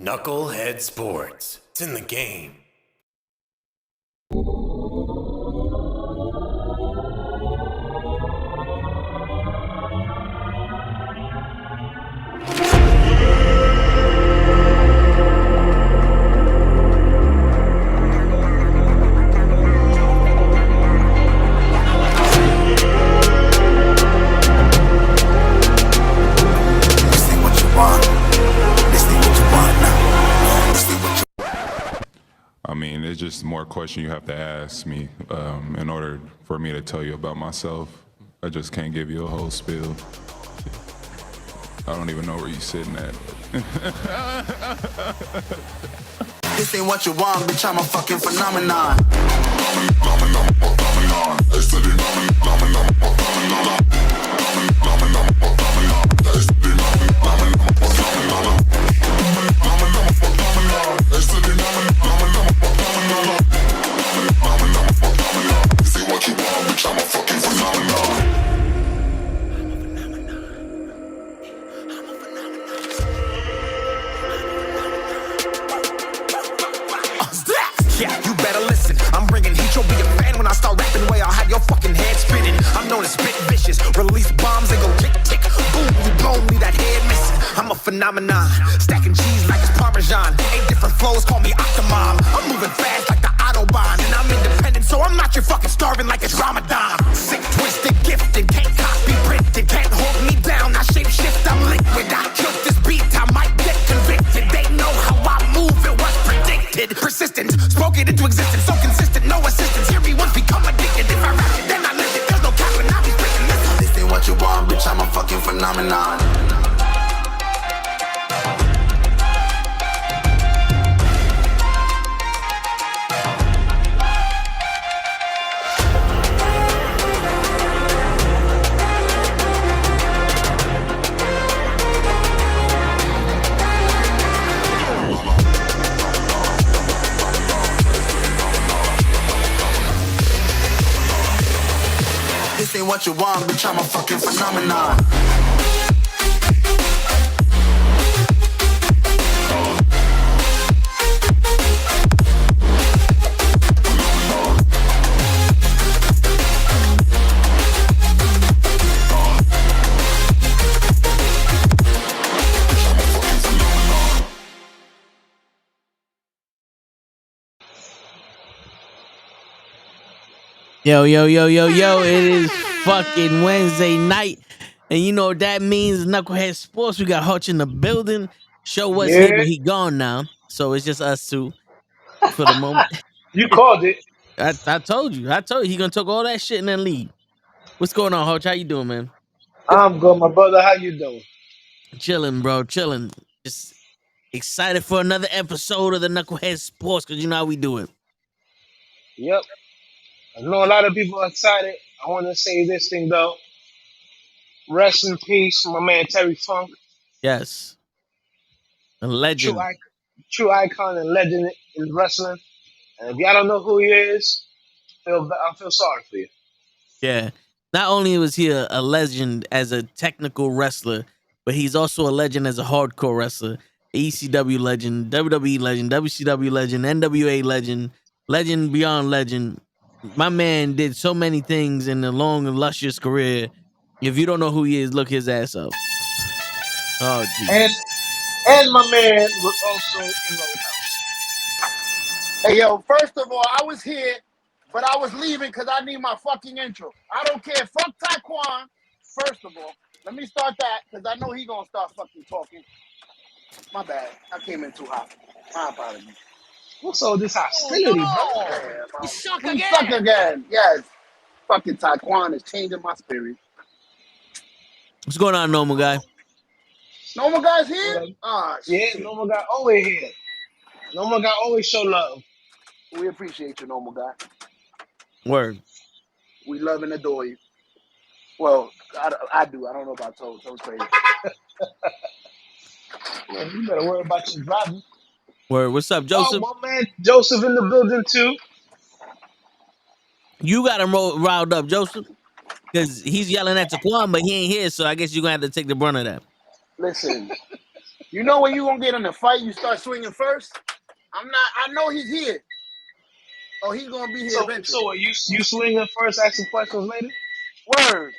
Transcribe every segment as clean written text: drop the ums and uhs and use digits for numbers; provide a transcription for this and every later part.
NuKKle Sports. It's in the game. I mean, it's just more question you have to ask me in order for me to tell you about myself. I just can't give you a whole spiel. I don't even know where you're sitting at. This ain't what you want, bitch, I'm a fucking phenomenon. Yeah, you better listen. I'm bringing heat, you'll be a fan when I start rapping. Way I'll have your fucking head spinning. I'm known as spit vicious, release bombs and go tick tick. Boom, you blown me that head missing. I'm a phenomenon, stacking cheese like it's Parmesan. 8 different flows, call me Octomom. I'm moving fast like the Autobahn, and I'm independent, so I'm not your fucking starving like it's Ramadan. Sick, twisted, gifted, can't copy, printed, can't hold me down. I shape shift, I'm liquid. I killed this beat, I might get convicted. They know how I move, it was predicted. Persistent, spoke it into existence, so consistent, no assistance. Hear me once, become addicted. If I rap it, then I live it. There's no cap when I be breaking this. This ain't what you want, bitch, I'm a fucking phenomenon. This ain't what you want, bitch, I'm a fucking phenomenon. Yo, it is fucking Wednesday night. And you know what that means? NuKKle Sports. We got Hutch in the building. Show was here, but he gone now. So it's just us two for the moment. You called it. I told you. He gonna talk all that shit and then leave. What's going on, Hutch? How you doing, man? I'm good, my brother. How you doing? Chilling, bro. Chilling. Just excited for another episode of the NuKKle Sports, because you know how we do it. Yep. I know a lot of people are excited. I want to say this thing, though. Rest in peace, my man Terry Funk. Yes. A legend. True icon and legend in wrestling. And if y'all don't know who he is, I feel sorry for you. Yeah. Not only was he a legend as a technical wrestler, but he's also a legend as a hardcore wrestler. ECW legend, WWE legend, WCW legend, NWA legend, legend beyond legend. My man did so many things in a long and luscious career. If you don't know who he is, look his ass up. Oh, geez. And my man was also in Roadhouse. Hey, yo, first of all, I was here, but I was leaving because I need my fucking intro. I don't care. Fuck Taekwon. First of all, let me start that because I know he going to start fucking talking. My bad. I came in too hot. My apologies. What's all this hostility, bro? We suck again. Yes. Fucking Taekwon is changing my spirit. What's going on, normal guy? Normal guys here? Yeah, shit. normal guy always here. Normal guy always show love. We appreciate you, normal guy. Word. We love and adore you. Well, I do. I don't know about Toad. Toad's crazy. Yeah, you better worry about your driving. Word. What's up, Joseph? Oh, my man Joseph in the building, too. You got him riled up, Joseph, because he's yelling at Taquan, but he ain't here, so I guess you're going to have to take the brunt of that. Listen, You know when you gonna get in a fight, you start swinging first. I'm not. I know he's here. Oh, he's gonna be here So eventually. what, you swinging first, asking questions later? Word.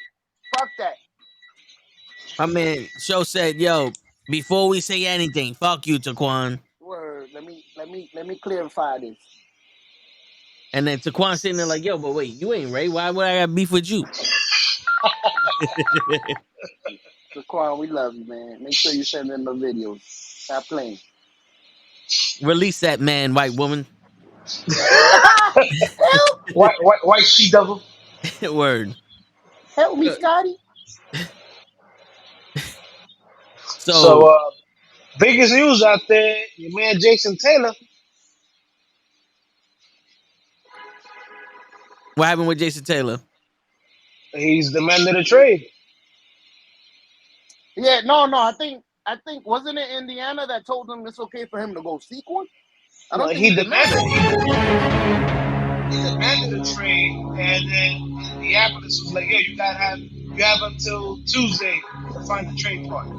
Fuck that. My man Show said, "Yo, before we say anything, fuck you, Taquan." Word. Let me clarify this. And then Taquan sitting there like, "Yo, but wait, you ain't Ray. Why would I got beef with you?" Shaquan, we love you, man. Make sure you send in the videos. Stop playing. Release that man, white woman. Help! White she devil. Word. Help me, Scotty. So So biggest news out there, your man Jason Taylor. what happened with Jason Taylor? He's demanded a trade. Yeah, no. I think wasn't it Indiana that told him it's okay for him to go seek one? I No, don't think he demanded one. he demanded a trade, and then Indianapolis was like, "Yo, you have until Tuesday to find a trade partner."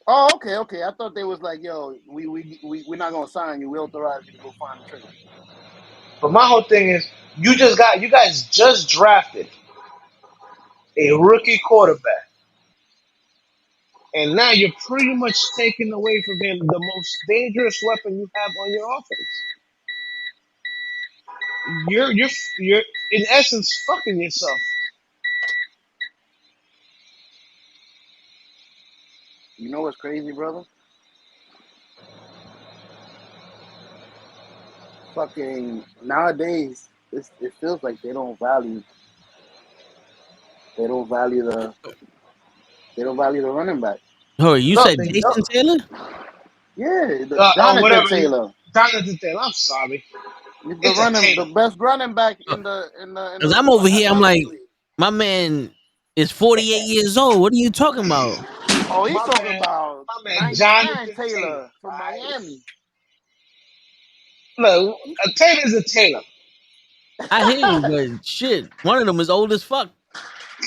Oh, okay. I thought they was like, yo, we're not gonna sign you. We authorize you to go find a trade. But my whole thing is, you guys just drafted a rookie quarterback, and now you're pretty much taking away from him the most dangerous weapon you have on your offense. You're in essence fucking yourself. You know what's crazy, brother? Fucking nowadays, it feels like they don't value the running back. Oh, you No, said they Jason don't. Taylor? Yeah, Jonathan Whatever. Taylor. Jonathan Taylor. I'm sorry. He's It's a the Taylor. best running back in the Because I'm over here, I'm fucking like, league. my man is 48 years old. What are you talking about? Oh, he's My talking man, about my man, 99 Jonathan Taylor. Taylor from Right? Miami. Look, a Taylor's a Taylor. I hear you, but shit, one of them is old as fuck.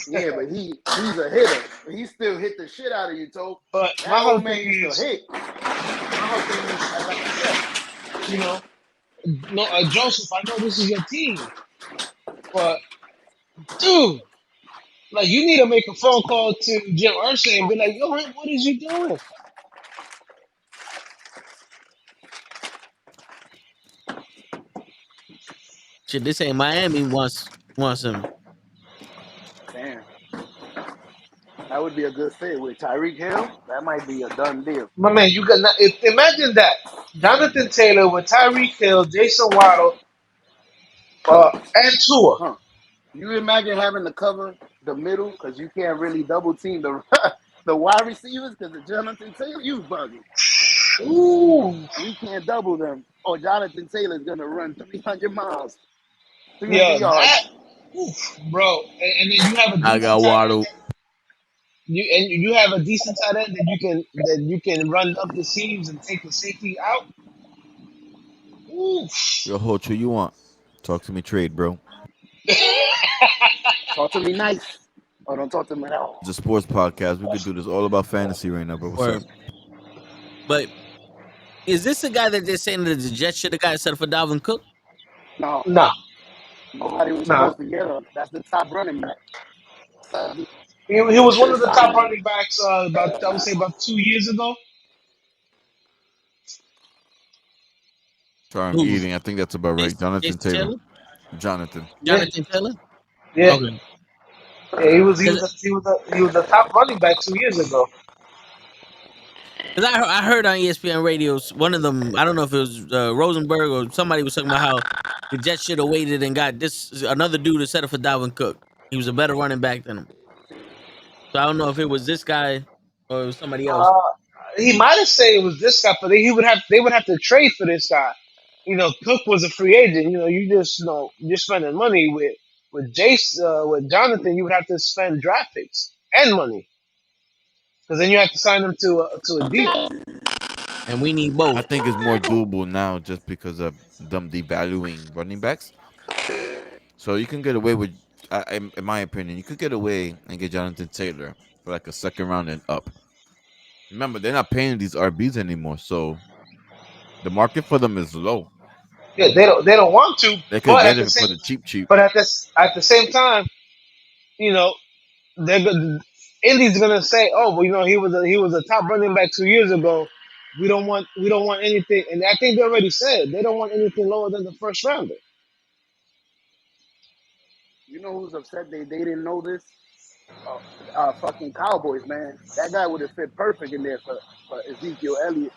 Yeah, but he's a hitter. He still hit the shit out of you, Tope. But That old man used to hit. my whole thing is, like I said, no, Joseph, I know this is your team, but dude, like you need to make a phone call to Jim Irsay and be like, yo, man, what is you doing? Shit, they say Miami wants him. Damn, that would be a good fit with Tyreek Hill. That might be a done deal. My man, you got imagine that. Jonathan Taylor with Tyreek Hill, Jason Waddle, and Tua. Huh. You imagine having to cover the middle because you can't really double team the the wide receivers because of Jonathan Taylor. You bugging. Ooh. We can't double them. Or Jonathan Taylor's gonna run 300 miles, 300 Yeah, that, yards. oof, bro. And then you have a I decent got tight end. Waddle. You have a decent tight end that you can run up the seams and take the safety out. Oof. Yo, Hoach, who you want? Talk to me trade, bro. Talk to me nice. Or don't talk to me at all. It's a sports podcast. We could do this all about fantasy right now, bro. What's up? Word. But is this the guy that they're saying that the Jets should have got set for Dalvin Cook? No, Nah, nobody was nah. supposed to get him. That's the top running back. He was one of the top running backs about I would say about 2 years ago. Sorry, I'm Who? eating. I think that's about right. Jonathan Jason Taylor. Taylor? Jonathan. Yeah, Jonathan Taylor? yeah, Okay. yeah. Because He was a top running back 2 years ago. I heard on ESPN radios, one of them, I don't know if it was Rosenberg or somebody was talking about how the Jets should have waited and got this another dude to set up for Dalvin Cook. He was a better running back than him. So I don't know if it was this guy or it was somebody else. Uh, he might have said it was this guy, but they would have to trade for this guy. Cook was a free agent. You're spending money with with Jonathan. You would have to spend draft picks and money because then you have to sign him to a deal. And we need I both. think it's more doable now just because of them devaluing running backs. So you can get away with, in my opinion, you could get away and get Jonathan Taylor for like a second round and up. Remember, they're not paying these RBs anymore, so the market for them is low. Yeah, they don't want to, They could but get it for the cheap, cheap. at the same time, you know, they're go- Indy's gonna say, oh, well, he was a top running back 2 years ago. We don't want anything, and I think they already said they don't want anything lower than the first rounder. You know who's upset they didn't know this? Fucking Cowboys, man. That guy would have fit perfect in there for Ezekiel Elliott.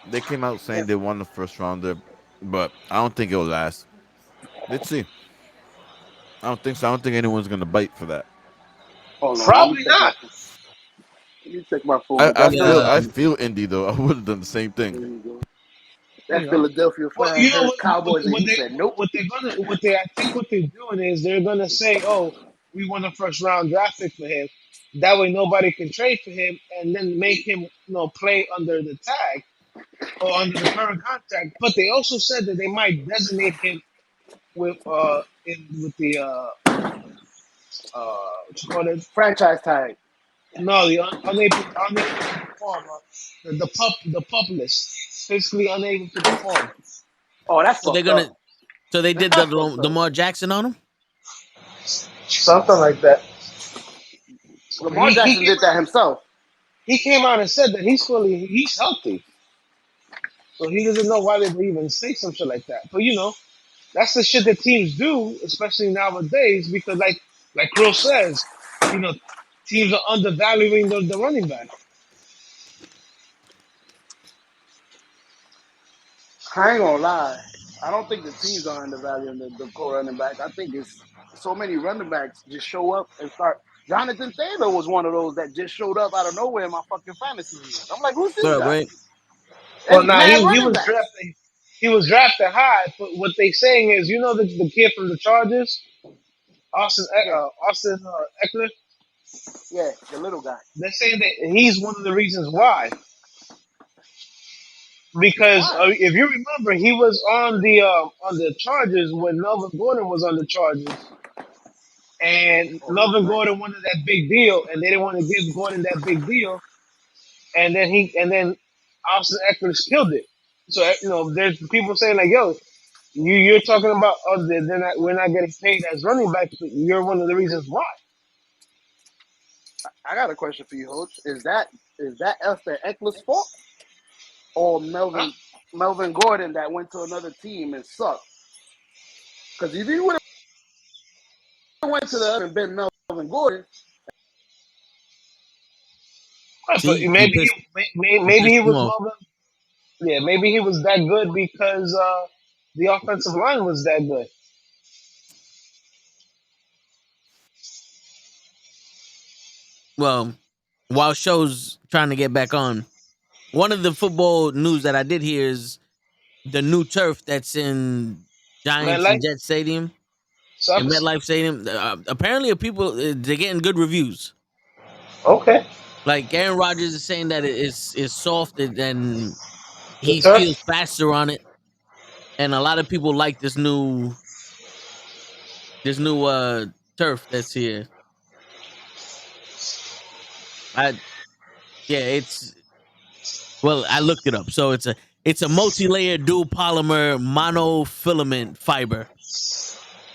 They came out Yeah, saying they won the first rounder, but I don't think it'll last. Let's see. I don't think so. I don't think anyone's gonna bite for that. Hold on, let me probably check my not. phone. Let me check my phone I, because I that feel Yeah, I Philadelphia. feel indie though. I would have done the same thing. There you go. You That know, Philadelphia well, fan you know heard Cowboys and he said nope. what they I think what they're doing is they're gonna say, oh, we want a first round draft pick for him. That way nobody can trade for him, and then make him play under the tag or under the current contract. But they also said that they might designate him with the what you call it? Franchise tag. No, the unable to perform. The pup list, physically unable to perform. Oh, that's so they're fucked gonna. up. So they did the That's fucked up. Lamar Jackson on him. Something like that. But Lamar Jackson did that himself. he came out and said that he's healthy, so he doesn't know why they would even say some shit like that. But that's the shit that teams do, especially nowadays, because like Krill says, you know, teams are undervaluing the running back. I ain't gonna lie. I don't think the teams are undervaluing the core running back. I think it's so many running backs just show up and start. Jonathan Taylor was one of those that just showed up out of nowhere in my fucking fantasy league. I'm like, who's this Right, guy? right. Well, And now mad he running was backs. drafted. He was drafted high, but what they saying is, the kid from the Chargers, Yeah, Austin Eckler. yeah, the little guy. They're saying that he's one of the reasons why. Because Why? if you remember, he was on the Chargers when Melvin Gordon was on the Chargers, and Oh, he was Melvin nice. Gordon wanted that big deal, and they didn't want to give Gordon that big deal, and then Austin Eckler killed it. So there's people saying like, "Yo, you're talking about we're not getting paid as running backs, but you're one of the reasons why." I got a question for you, Hoach. Is that Esther Eckler's fault or Huh? Melvin Gordon that went to another team and sucked? Because if he would have went to the other and been Melvin Gordon, But See, you maybe pissed he him was off. Melvin. Yeah, maybe he was that good because the offensive line was that good. Well, while show's trying to get back on, one of the football news that I did hear is the new turf that's in Giants and MetLife Jets Stadium and sucks. MetLife Stadium. Apparently, people they're getting good reviews. Okay, Like Aaron Rodgers is saying that it's soft and the he turf. feels faster on it, and a lot of people like this new turf that's here. I Yeah, I looked it up. So it's a multi-layered dual polymer monofilament fiber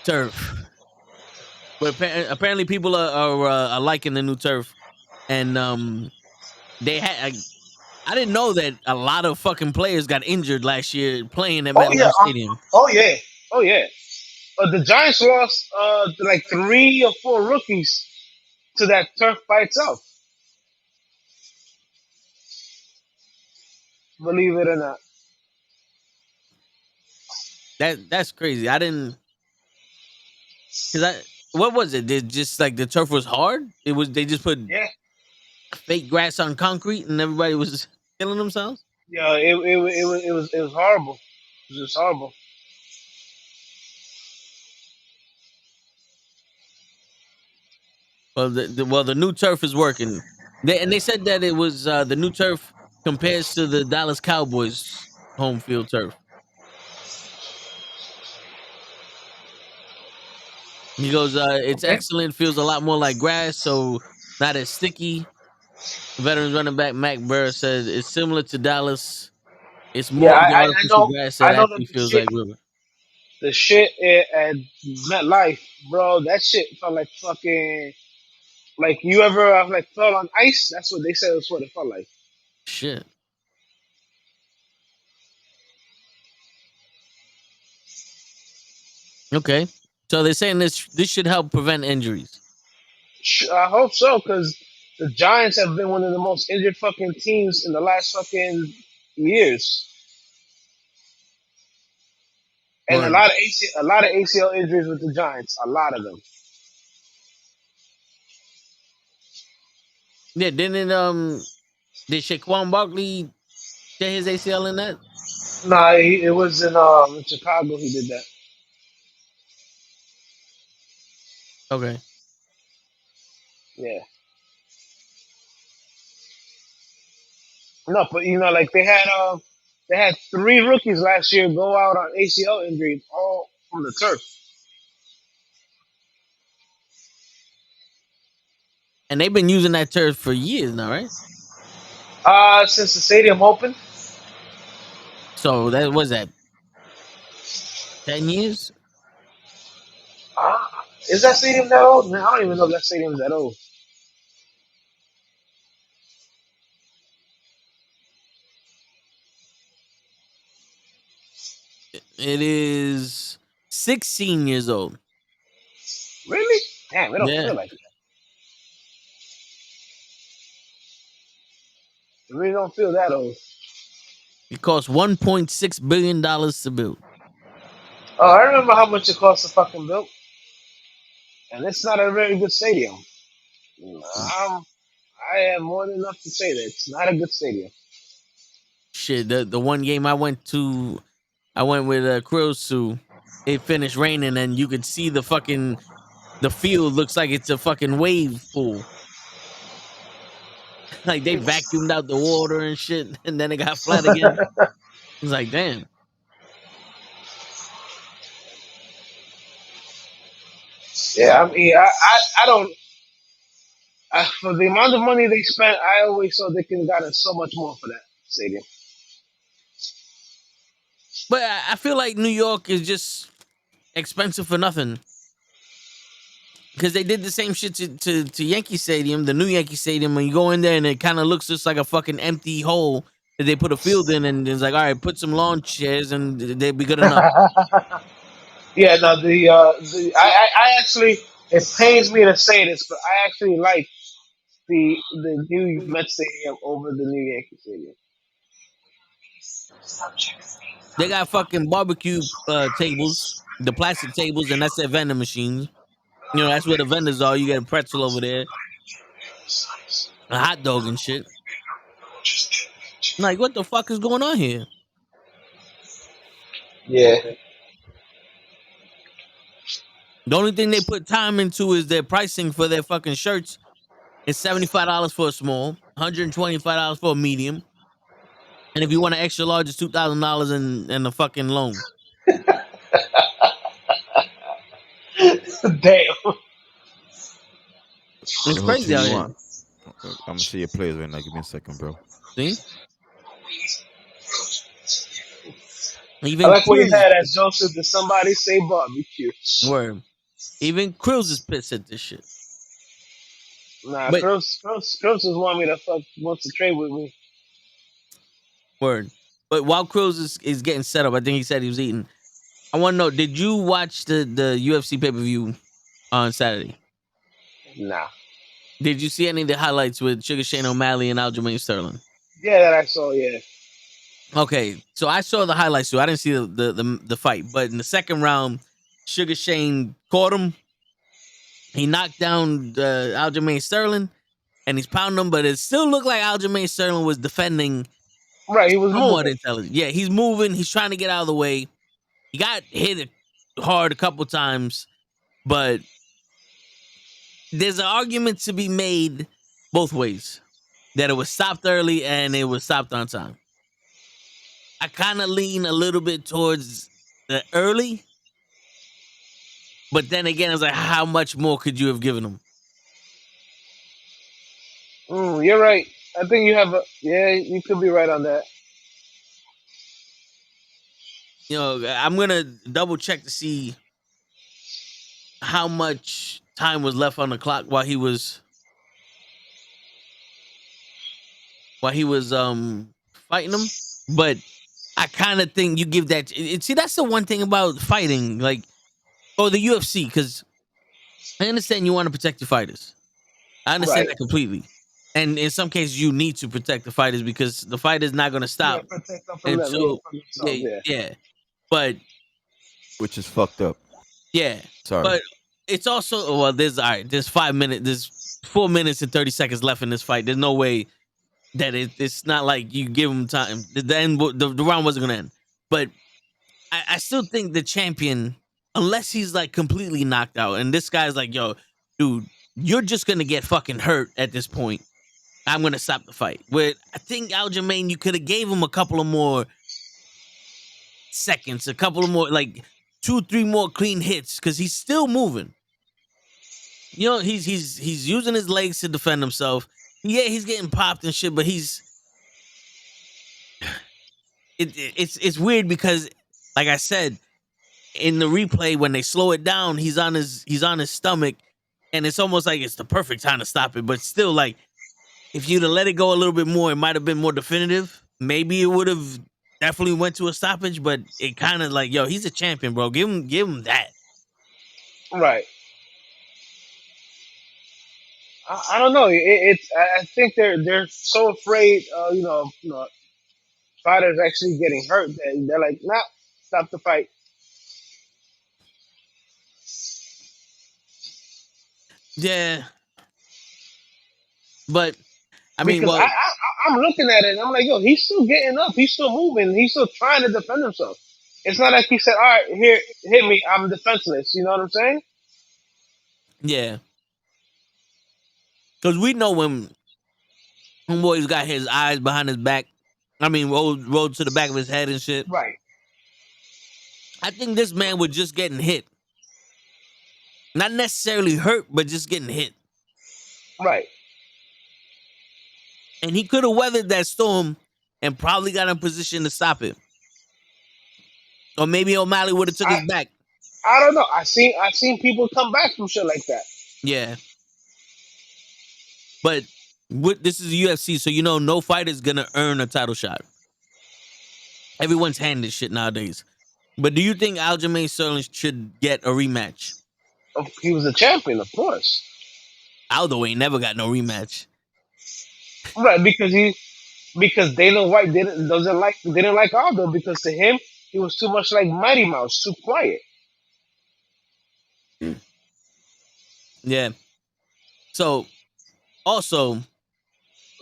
turf. But apparently people are liking the new turf, and they had. I didn't know that a lot of fucking players got injured last year playing at Oh yeah, MetLife Stadium. oh yeah, oh yeah. The Giants lost like 3 or 4 rookies to that turf by itself. Believe it or not. That's crazy. I didn't because I what was it? Did just like the turf was hard? It was they just put Yeah, fake grass on concrete and everybody was killing themselves. yeah. It was horrible. It was just horrible. Well, the new turf is working. They said that it was the new turf compares to the Dallas Cowboys home field turf. He goes, it's Okay. excellent. Feels a lot more like grass, so not as sticky. Veterans running back Mac Burr said it's similar to Dallas. It's Yeah, more of the artificial grass I that know that actually feels like river. the shit at MetLife, bro. That shit felt like fucking like you ever like fell on ice. That's what they said. Was what it felt like. Shit. Okay. So they're saying this should help prevent injuries. I hope so, because the Giants have been one of the most injured fucking teams in the last fucking years, and Word. a lot of ACL injuries with the Giants. A lot of them. Yeah, did Shaquan Barkley tear his ACL in that? Nah, it was in Chicago. He did that. Okay. Yeah. No, but like they had three rookies last year go out on ACL injuries, all from the turf. And they've been using that turf for years now, right? Since the stadium opened. So that was that 10 years? Is that stadium that old? Man, I don't even know if that stadium's that old. It is 16 years old. Really? Damn, it don't Yeah. feel like that. It really don't feel that old. It cost $1.6 billion to build. Oh, I remember how much it cost to fucking build, and it's not a very good stadium. Um, I have more than enough to say that it's not a good stadium. Shit, the one game I went to, I went with Krills to. It finished raining, and you could see the field looks like it's a fucking wave pool. Like they vacuumed out the water and shit, and then it got flat again. It's like, damn. Yeah, I mean, I don't. For the amount of money they spent, I always thought they could have gotten so much more for that stadium. But I feel like New York is just expensive for nothing. Because they did the same shit to Yankee Stadium, the new Yankee Stadium. When you go in there and it kind of looks just like a fucking empty hole that they put a field in, and it's like, all right, put some lawn chairs and they'd be good enough. Yeah, no, I actually, it pains me to say this, but I actually like the new Met Stadium over the new Yankee Stadium. They got fucking barbecue tables, the plastic tables, and that's their vending machines. You know, that's where the vendors are. You get a pretzel over there, a hot dog and shit. Like, what the fuck is going on here? Yeah. The only thing they put time into is their pricing for their fucking shirts. It's $75 for a small, $125 for a medium, and if you want an extra large, it's $2,000 in a fucking loan. Damn. It's Hey, Hooks, who crazy out you here. want? I'm gonna see your plays right now. Give me a second, bro. See, I even like what you Krills, had as Joseph. Did somebody say barbecue? word, even Krills is pissed at this shit. Nah, But Curls just want me to wants to trade with me. word, but while Krills is getting set up, I think he said he was eating. I want to know, did you watch the UFC pay per view on Saturday? Nah. Did you see any of the highlights with Sugar Shane O'Malley and Aljamain Sterling? Yeah, that I saw. Yeah. Okay, so I saw the highlights too. I didn't see the fight, but in the second round, Sugar Shane caught him. He knocked down Aljamain Sterling, and he's pounding him. But it still looked like Aljamain Sterling was defending Right. He was somewhat moving. intelligent. Yeah, he's moving. He's trying to get out of the way. He got hit hard a couple times, but there's an argument to be made both ways that it was stopped early and it was stopped on time. I kind of lean a little bit towards the early, but then again, it's like, how much more could you have given him? You're right. I think you have a yeah. You could be right on that. You know, I'm gonna double check to see how much time was left on the clock while he was fighting him. But I kind of think you give that. See, that's the one thing about fighting, like the UFC, because I understand you want to protect your fighters. I understand Right. that completely. And in some cases, you need to protect the fighters because the fighter's not going to Yeah, stop protect them from them. Yeah, until from themselves. yeah, Yeah. yeah. But which is fucked up. yeah, Sorry. but it's also well, there's all right. There's 5 minutes. There's 4 minutes and 30 seconds left in this fight. There's no way that it's not like you give him time. The round wasn't going to end. But I still think the champion, unless he's like completely knocked out, and this guy's like, yo, dude, you're just gonna get fucking hurt at this point. I'm gonna stop the fight. But I think Aljamain, you could have gave him a couple of more seconds, a couple of more, like 2, 3 more clean hits, because he's still moving. You know, he's using his legs to defend himself. Yeah, he's getting popped and shit, but it's weird because, like I said, in the replay when they slow it down, he's on his stomach, and it's almost like it's the perfect time to stop it. But still, like if you'd have let it go a little bit more, it might have been more definitive. Maybe it would have definitely went to a stoppage, but it kind of like, yo, he's a champion, bro. Give him that. Right. I don't know. It's I think they're so afraid. Fighters actually getting hurt that they're like, nah, stop the fight. Yeah, but I mean, Because well, I'm looking at it and I'm like, yo, he's still getting up, he's still moving, he's still trying to defend himself. It's not like he said, all right, here, hit me, I'm defenseless. You know what I'm saying? yeah, because we know when homeboy's got his eyes behind his back. I mean, rolled to the back of his head and shit. Right, I think this man was just getting hit. Not necessarily hurt, but just getting hit. right. And he could have weathered that storm and probably got in position to stop it. Or maybe O'Malley would have took I his back. I don't know. I seen people come back from shit like that. Yeah. But this is the UFC, so no fighter's gonna earn a title shot. Everyone's handed shit nowadays. But do you think Aljamain Sterling should get a rematch? He was a champion, of course. Aldo ain't never got no rematch. Right, because Dana White didn't like Aldo because to him he was too much like Mighty Mouse, too quiet. Yeah. So also, do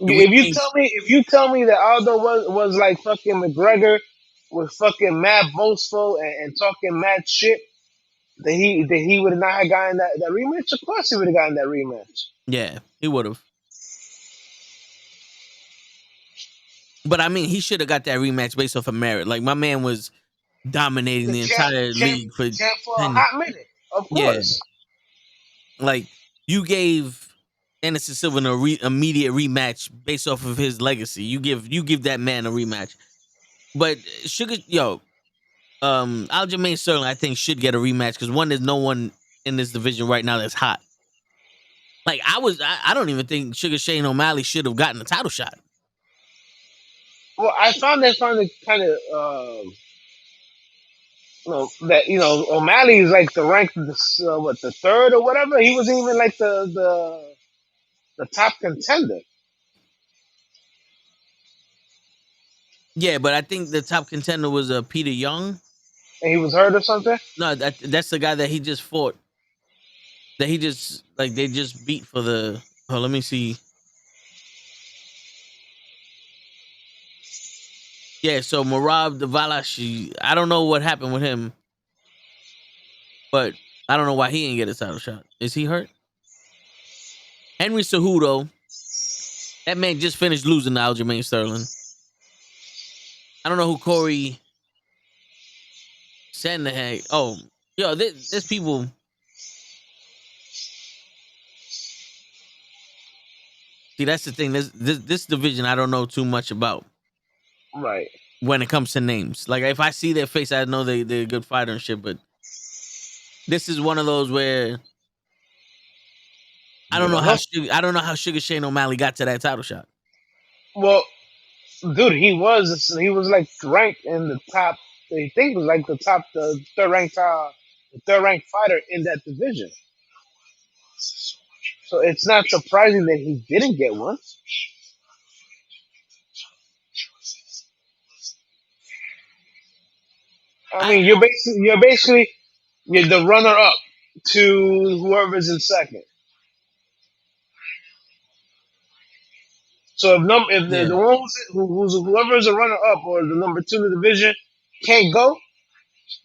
we If you think tell me if you tell me that Aldo was like fucking McGregor with fucking mad boastful and talking mad shit, that he would have not have gotten that rematch? Of course he would have gotten that rematch. yeah, he would have. But I mean, he should have got that rematch based off of merit. Like my man was dominating The the champ, entire champ, league for champ for a 10. hot minute. Of Yeah. course. Like you gave Anderson Silva an immediate rematch based off of his legacy. You give that man a rematch. But Aljamain Sterling, I think, should get a rematch because one, there's no one in this division right now that's hot. Like I don't even think Sugar Shane O'Malley should have gotten a title shot. Well, I found it kind of that O'Malley is like the rank the third or whatever. He wasn't even like the top contender, Yeah, but I think the top contender was Peter Young. and he was hurt or something. No, that's the guy that he just fought. That he just like they just beat for the. Oh, let me see. Yeah, so Marab Davalashi, I don't know what happened with him, but I don't know why he didn't get a title shot. Is he hurt? Henry Cejudo, that man just finished losing to Aljamain Sterling. I don't know who Corey Sandhagen. Oh, yo, there's people. See, See, that's the thing. This division I don't know too much about Right. when it comes to names. Like if I see their face, I know they're a good fighter and shit. But this is one of those where I You don't know don't how know. I don't know how Sugar Shane O'Malley got to that title shot. Well, dude, he was like ranked in the top. I think it was like the third ranked fighter in that division. So it's not surprising that he didn't get one. I I mean, you're the runner up to whoever's in second. So if yeah. the one who's whoever's a runner up or the number two in the division can't go,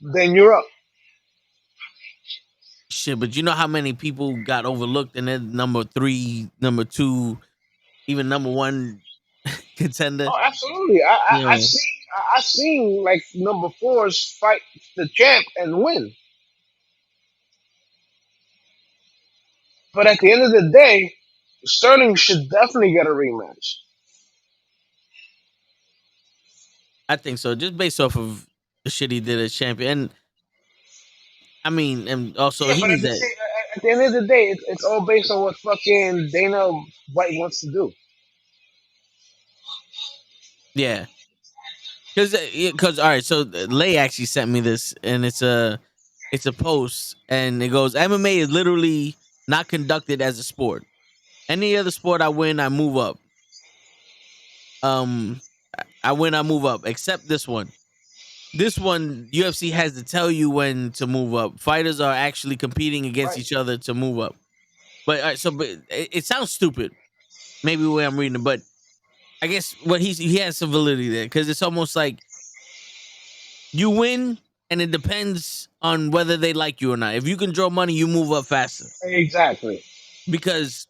then you're up. Shit, but you know how many people got overlooked and then number 3, number 2, even number 1 contender? Oh, absolutely. You know, I've seen like number fours fight the champ and win. But at the end of the day, Sterling should definitely get a rematch. I think so. Just based off of the shit he did as champion. And I mean, and also Yeah, he but needs that. at the end of the day, it's all based on what fucking Dana White wants to do. Yeah. Because all right, so Lay actually sent me this, and it's a post, and it goes, MMA is literally not conducted as a sport. Any other sport I win, I move up. Um, I win, I move up, except this one. This one, UFC has to tell you when to move up. Fighters are actually competing against Right. each other to move up. But all right, so but it sounds stupid, maybe the way I'm reading it, but I guess what he has some validity there because it's almost like you win, and it depends on whether they like you or not. If you can draw money, you move up faster. Exactly. Because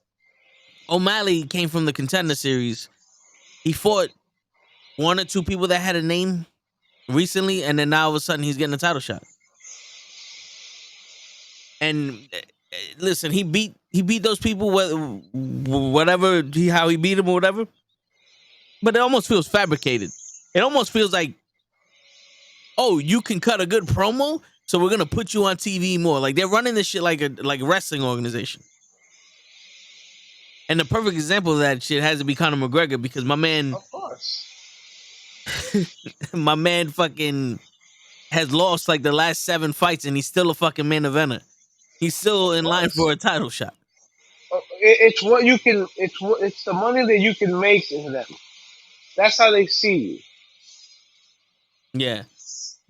O'Malley came from the Contender Series. He fought one or two people that had a name recently, and then now all of a sudden he's getting a title shot. And listen, he beat those people, whatever how he beat them or whatever. But it almost feels fabricated. It almost feels like, oh, you can cut a good promo, so we're gonna put you on TV more. Like they're running this shit like a wrestling organization. And the perfect example of that shit has to be Conor McGregor because Of course. my man fucking has lost like the last 7 fights and he's still a fucking main eventer. He's still in line for a title shot. It's what you can. It's the money that you can make in them. That's how they see you. Yeah.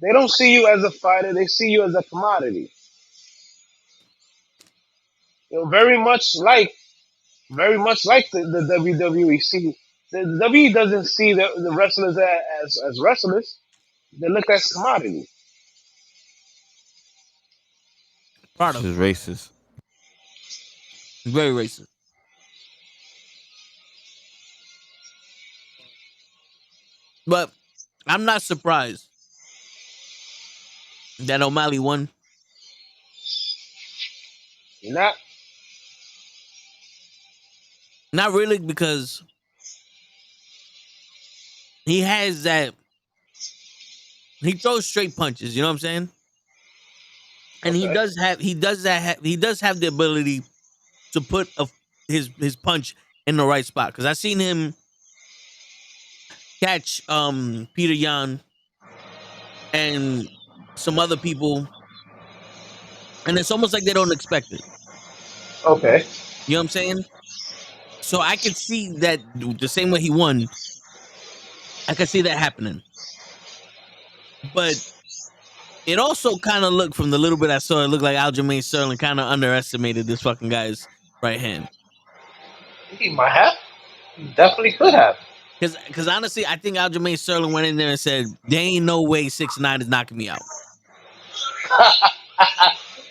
They don't see you as a fighter. They see you as a commodity. Very much like the WWE. See, the WWE doesn't see the wrestlers as wrestlers. They look as commodity. Part This of is racist. very racist. But I'm not surprised that O'Malley won. You're not. Not really because he has that. He throws straight punches. You know what I'm saying? And Okay. he does have the ability to put his punch in the right spot. Because I seen him catch Peter Yan and some other people, and it's almost like they don't expect it. Okay. You know what I'm saying? So I could see that the same way he won. I could see that happening. But it also kind of looked from the little bit I saw, it looked like Aljamain Sterling kind of underestimated this fucking guy's right hand. He might have. He definitely could have. Because honestly, I think Aljamain Sterling went in there and said, "There ain't no way 6ix9ine is knocking me out."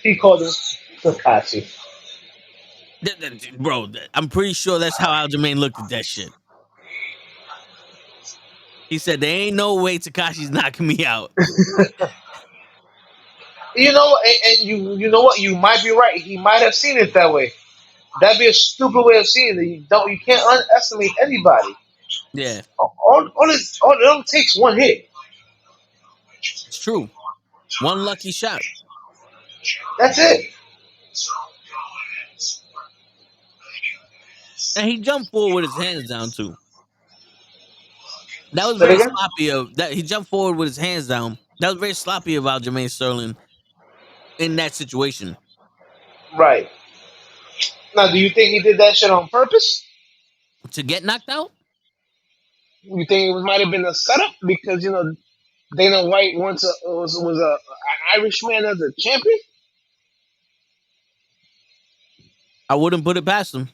He called him Takashi. Bro, I'm pretty sure that's how Aljamain looked at that shit. He said, "There ain't no way Takashi's knocking me out." You know, and you know what? You might be right. He might have seen it that way. That'd be a stupid way of seeing it. You can't underestimate anybody. Yeah, It only takes one hit. it's true. One lucky shot. That's it. And he jumped forward with his hands down too. That was Say it very again. sloppy of that. He jumped forward with his hands down. That was very sloppy of Aljamain Sterling in that situation. Right. Now, do you think he did that shit on purpose? To get knocked out? You think it might have been a setup because Dana White once was a Irishman as a champion? I wouldn't put it past him.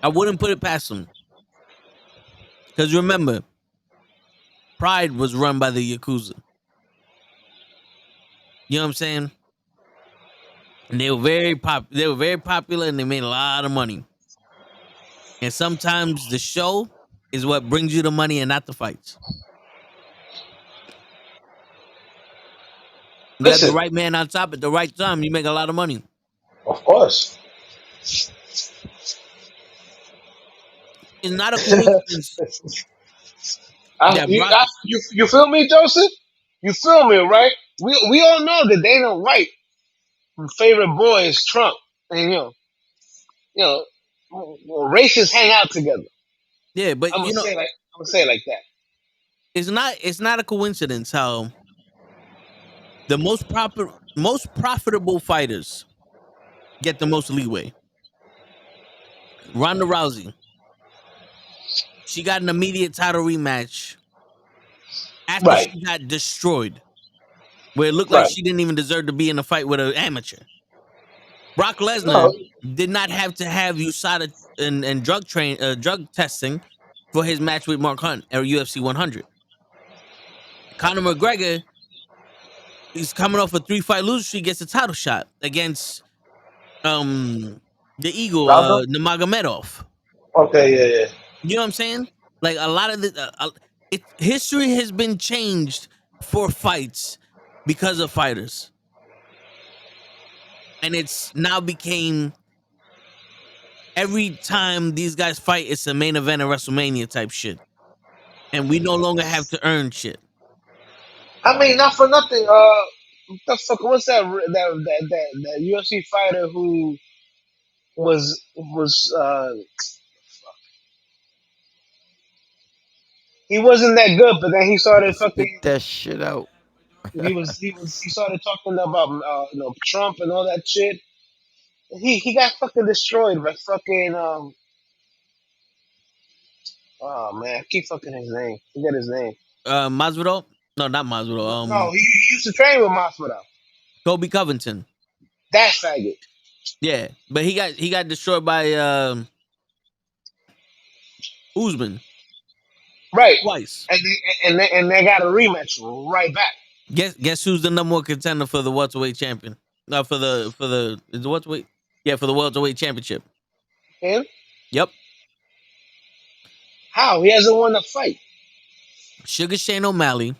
I wouldn't put it past him. Because remember, Pride was run by the Yakuza. You know what I'm saying? And they were very popular and they made a lot of money. And sometimes the show is what brings you the money and not the fights. You have the Listen, right man on top at the right time, you make a lot of money. of course. It's not a coincidence that Brock. You feel me, Joseph? You feel me, right? We all know that Dana White favorite boy is Trump, and you know, racists hang out together. Yeah, but I'm gonna say it like that. it's not a coincidence how the most profitable fighters get the most leeway. Ronda Rousey, she got an immediate title rematch after Right, she got destroyed, where it looked like right. she didn't even deserve to be in a fight with an amateur. Brock Lesnar No, did not have to have USADA and drug testing for his match with Mark Hunt at UFC 100. Conor McGregor is coming off a 3-fight losing streak, gets a title shot against the Eagle Ronda. Nurmagomedov. Okay, yeah. You know what I'm saying? Like a lot of history has been changed for fights because of fighters, and it's now became every time these guys fight, it's a main event of WrestleMania type shit, and we no longer have to earn shit. I mean, not for nothing. What the fuck? What's that UFC fighter who was he wasn't that good, but then he started Spit fucking. that shit out. He started talking about Trump and all that shit. He got fucking destroyed by fucking oh man, I keep fucking his name. Forget his name. Masvidal? No, not Masvidal. No, he used to train with Masvidal. Kobe Covington. That faggot. Yeah, but he got destroyed by Usman Right. twice. And they got a rematch right back. Guess who's the number one contender for the welterweight champion? No, for the is the welterweight? Yeah, for the welterweight championship. Him? Yep. How? He hasn't won a fight. Sugar Shane O'Malley,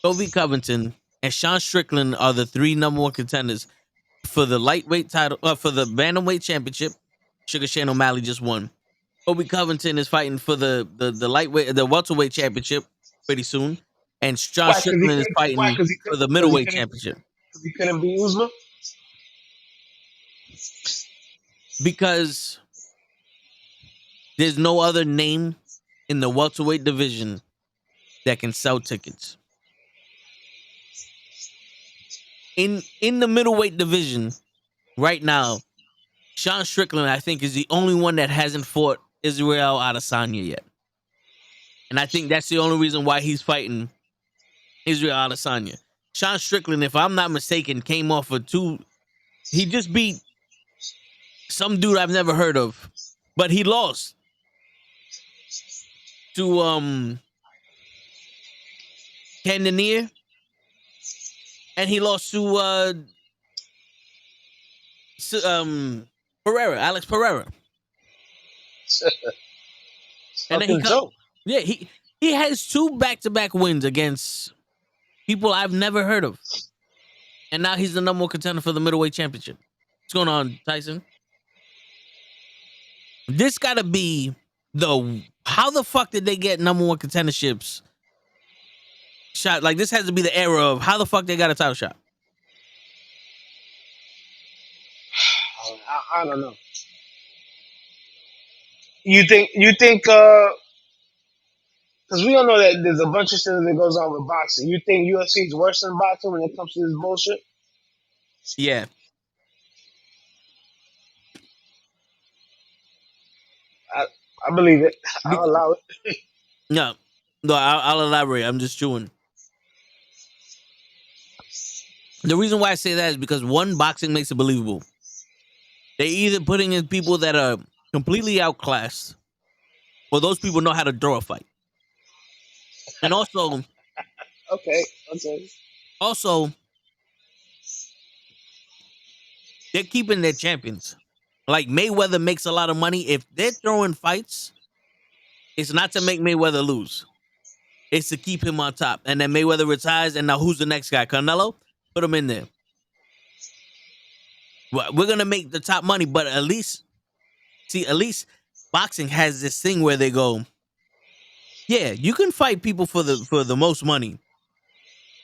Kobe Covington, and Sean Strickland are the 3 number 1 contenders for the lightweight title, for the bantamweight championship. Sugar Shane O'Malley just won. Kobe Covington is fighting for the lightweight, the welterweight championship pretty soon, and Sean Why? Strickland is Why? fighting for the middleweight championship Because he couldn't beat Uzma. because there's no other name in the welterweight division that can sell tickets. In the middleweight division right now, Sean Strickland, I think, is the only one that hasn't fought Israel Adesanya yet. And I think that's the only reason why he's fighting Israel Adesanya. Sean Strickland, if I'm not mistaken, came off of 2. He just beat some dude I've never heard of, but he lost to Cannonier, and he lost to Pereira, Alex Pereira. And then Fucking joke. yeah, he has 2 back-to-back wins against people I've never heard of. And now he's the number one contender for the middleweight championship. What's going on, Tyson? This got to be how the fuck did they get number one contenderships shot? Like, this has to be the era of how the fuck they got a title shot. I don't know. You think because we all know that there's a bunch of shit that goes on with boxing. You think UFC is worse than boxing when it comes to this bullshit? Yeah. I believe it. I'll allow it. No, I'll elaborate. I'm just chewing. The reason why I say that is because one, boxing makes it believable. They either putting in people that are completely outclassed, or those people know how to draw a fight. And also, Okay. they're keeping their champions. Like, Mayweather makes a lot of money. If they're throwing fights, it's not to make Mayweather lose. It's to keep him on top. And then Mayweather retires, and now who's the next guy? Canelo? Put him in there. Well, we're gonna make the top money, but at least boxing has this thing where they go, yeah, you can fight people for the most money,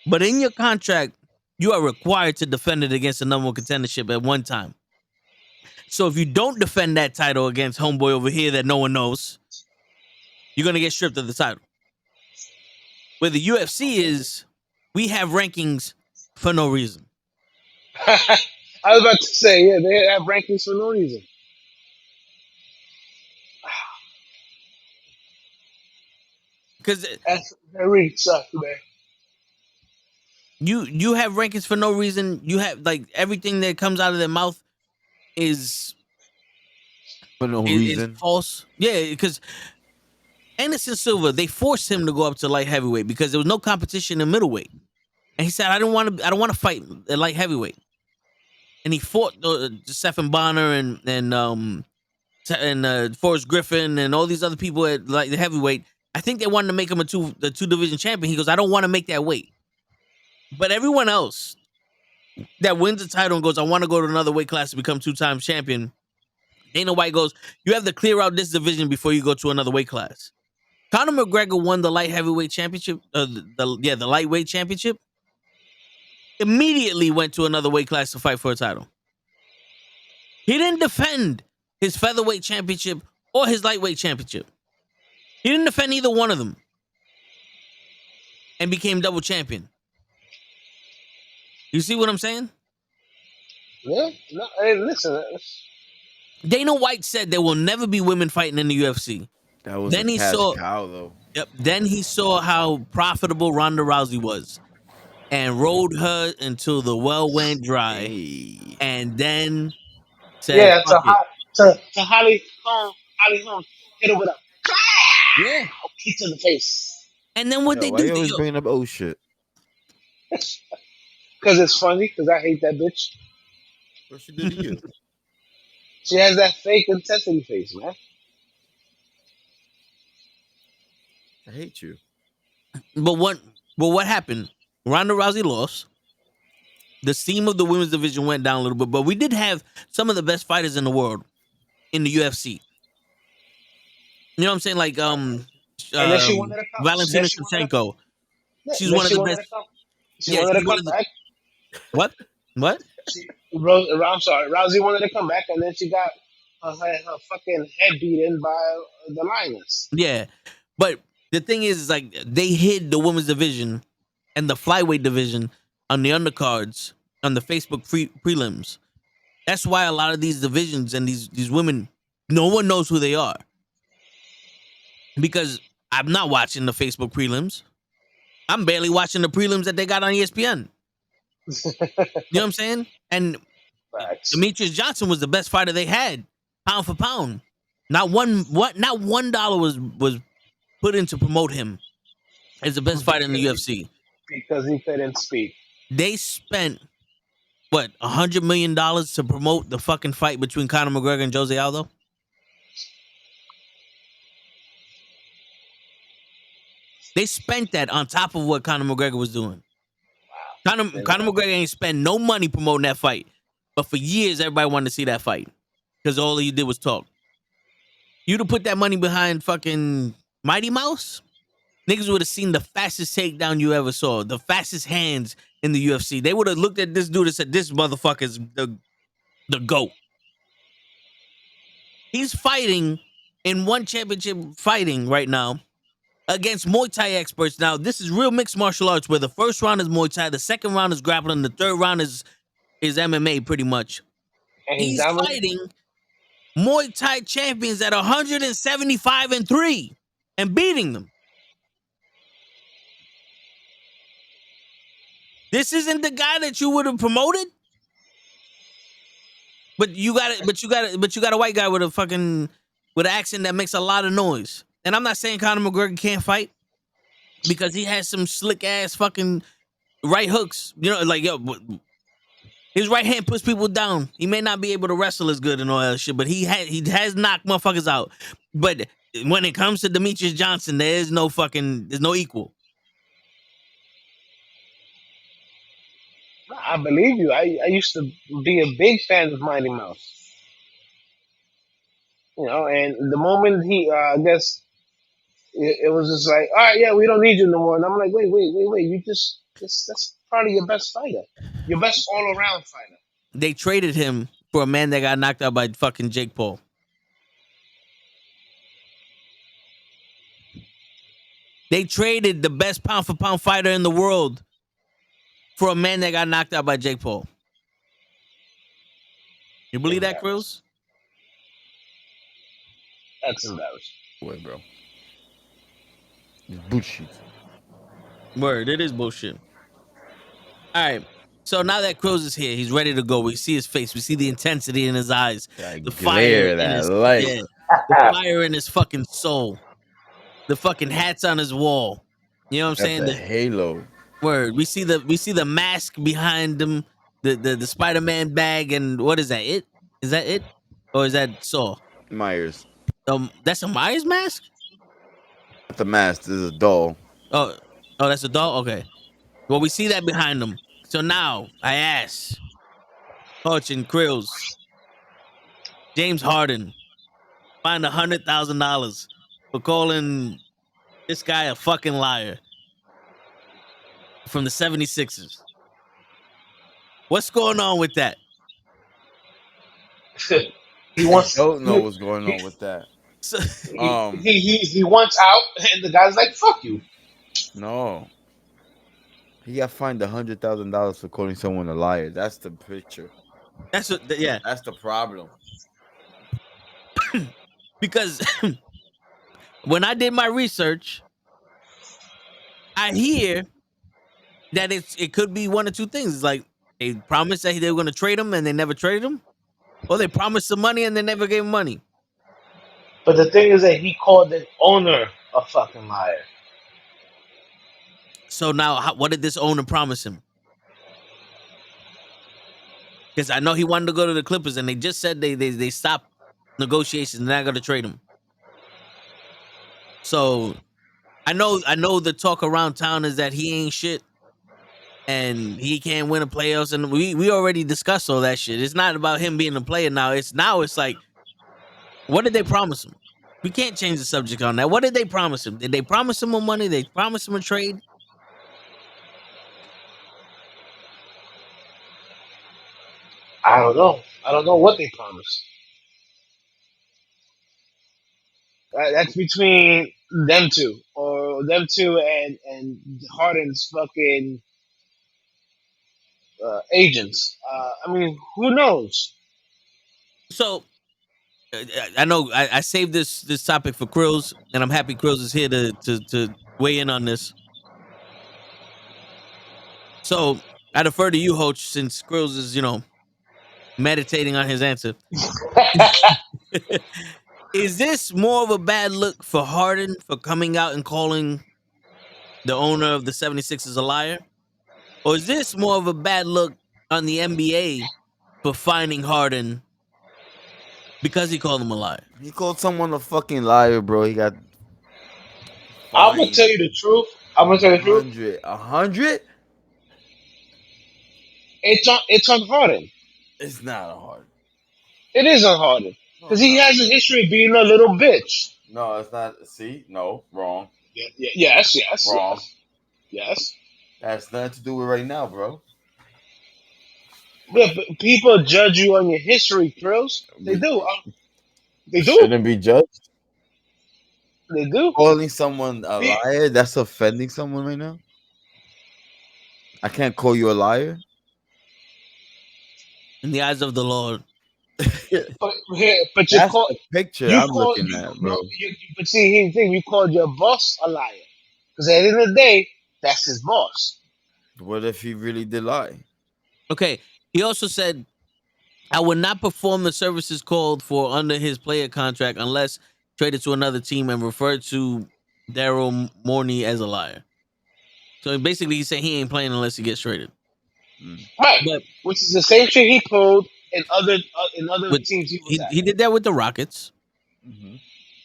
but in your contract, you are required to defend it against the number one contendership at one time. So if you don't defend that title against homeboy over here that no one knows, you're gonna get stripped of the title. Where the UFC is, we have rankings for no reason. I was about to say, yeah, they have rankings for no reason. Because That really sucks, man. you have rankings for no reason. You have, like, everything that comes out of their mouth is For no is reason. false. Yeah, because Anderson Silva, they forced him to go up to light heavyweight because there was no competition in middleweight, and he said, I don't want to fight at light heavyweight. And he fought Stephen Bonner and Forrest Griffin and all these other people at like the heavyweight. I think they wanted to make him the two division champion. He goes, I don't want to make that weight. But everyone else that wins the title and goes, I want to go to another weight class to become 2-time champion. Dana White goes, you have to clear out this division before you go to another weight class. Conor McGregor won the light heavyweight championship, the lightweight championship. Immediately went to another weight class to fight for a title. He didn't defend his featherweight championship or his lightweight championship. He didn't defend either one of them and became double champion. You see what I'm saying? Yeah. No, hey, listen. Dana White said there will never be women fighting in the UFC. That was Then a he cash saw- cow, though. Yep. Then he saw how profitable Ronda Rousey was and rode her until the well went dry. Hey. And then said, Yeah, fuck it. to Holly Holm hit her with a Yeah. kick to the face. And then what Yo, they why do you to always you? bringing up old shit? Because it's funny, because I hate that bitch. What she did to you? She has that fake intensity face, man. I hate you. But what happened? Ronda Rousey lost. The steam of the women's division went down a little bit, but we did have some of the best fighters in the world in the UFC. You know what I'm saying? Like And then she wanted to come. Valentina Then she wanted to- Shevchenko. Yeah, She's then one of she the wanted best. to come. She Yeah, wanted to she's one come of the. back. What? I'm sorry. Rousey wanted to come back, and then she got her fucking head beaten by the Lioness. Yeah, but the thing is like they hid the women's division and the flyweight division on the undercards on the Facebook prelims. That's why a lot of these divisions and these women, no one knows who they are because I'm not watching the Facebook prelims. I'm barely watching the prelims that they got on ESPN. You know what I'm saying? And Facts. Demetrius Johnson was the best fighter they had, pound for pound. Not $1 was put in to promote him as the best fighter in the UFC. Because he couldn't speak. They spent what $100 million to promote the fucking fight between Conor McGregor and Jose Aldo. They spent that on top of what Conor McGregor was doing. Conor McGregor ain't spend no money promoting that fight, but for years everybody wanted to see that fight because all he did was talk. You'd have put that money behind fucking Mighty Mouse, niggas would have seen the fastest takedown you ever saw, the fastest hands in the UFC. They would have looked at this dude and said, "This motherfucker's the GOAT." He's fighting in one championship fighting right now against Muay Thai experts. Now, this is real mixed martial arts where the first round is Muay Thai, the second round is grappling, the third round is MMA pretty much. And He's fighting Muay Thai champions at 175-3 and beating them. This isn't the guy that you would have promoted. But you got a white guy with an accent that makes a lot of noise. And I'm not saying Conor McGregor can't fight because he has some slick ass fucking right hooks. You know, like his right hand puts people down. He may not be able to wrestle as good and all that shit, but he has knocked motherfuckers out. But when it comes to Demetrius Johnson, there's no equal. I believe you. I used to be a big fan of Mighty Mouse. You know, and the moment he, I guess, it was just like, all right, yeah, we don't need you no more. And I'm like, wait, you that's probably your best fighter, your best all around fighter. They traded him for a man that got knocked out by fucking Jake Paul. They traded the best pound for pound fighter in the world for a man that got knocked out by Jake Paul. You believe that, Krills? That's embarrassing. Boy, bro. It's bullshit. Word, it is bullshit. All right. So now that Krills is here, he's ready to go. We see his face. We see the intensity in his eyes. The fire in his the fire in his fucking soul. The fucking hats on his wall. You know what I'm saying? The halo. Word. We see the mask behind him, the Spider-Man bag, and what is that? Is that it? Or is that Saw? Myers. That's a Myers mask? Not the mask, this is a doll. Oh, that's a doll? Okay. Well, we see that behind him. So now I ask Hutch and Krills, James Harden, find $100,000 for calling this guy a fucking liar from the 76ers. What's going on with that? He wants. I don't know what's going on with that. So, he wants out, and the guy's like, "Fuck you." No. He got fined $100,000 for calling someone a liar. That's the picture. That's the problem. Because when I did my research, I hear that it could be one of two things. It's like they promised that they were going to trade him and they never traded him, or they promised some money and they never gave him money. But the thing is that he called the owner a fucking liar. So now, what did this owner promise him? Because I know he wanted to go to the Clippers, and they just said they stopped negotiations. They're not going to trade him. So I know the talk around town is that he ain't shit, and he can't win a playoffs. And we already discussed all that shit. It's not about him being a player now. It's like, what did they promise him? We can't change the subject on that. What did they promise him? Did they promise him more money? They promised him a trade? I don't know. I don't know what they promised. That's between them two, or them two and Harden's fucking agents. I mean, who knows? So I know I saved this topic for Krills, and I'm happy Krills is here to weigh in on this. So I defer to you, Hoach, since Krills is meditating on his answer. Is this more of a bad look for Harden for coming out and calling the owner of the 76ers a liar? Or is this more of a bad look on the NBA for finding Harden because he called him a liar? He called someone a fucking liar, bro. He got I'm gonna tell you the truth. 100? It's on Harden. It's not hard. It is on Harden No, because it's he not. has a history of being a little bitch. No, it's not. See, no, wrong, Yes. wrong. Yes. That has nothing to do with right now, bro. Yeah, but people judge you on your history, Thrills. They We do. They do. shouldn't be judged. They do. Calling someone a Pe- liar, that's offending someone right now. I can't call you a liar. In the eyes of the Lord. but That's the picture you I'm call looking you at, no. bro. But see, here's the thing: you called your boss a liar because at the end of the day, that's his boss. What if he really did lie? Okay. He also said, I would not perform the services called for under his player contract unless traded to another team, and referred to Daryl Morey as a liar. So basically, he's saying he ain't playing unless he gets traded. Mm. Right, But which is the same shit he pulled in other with teams he was he did that with the Rockets. Hmm.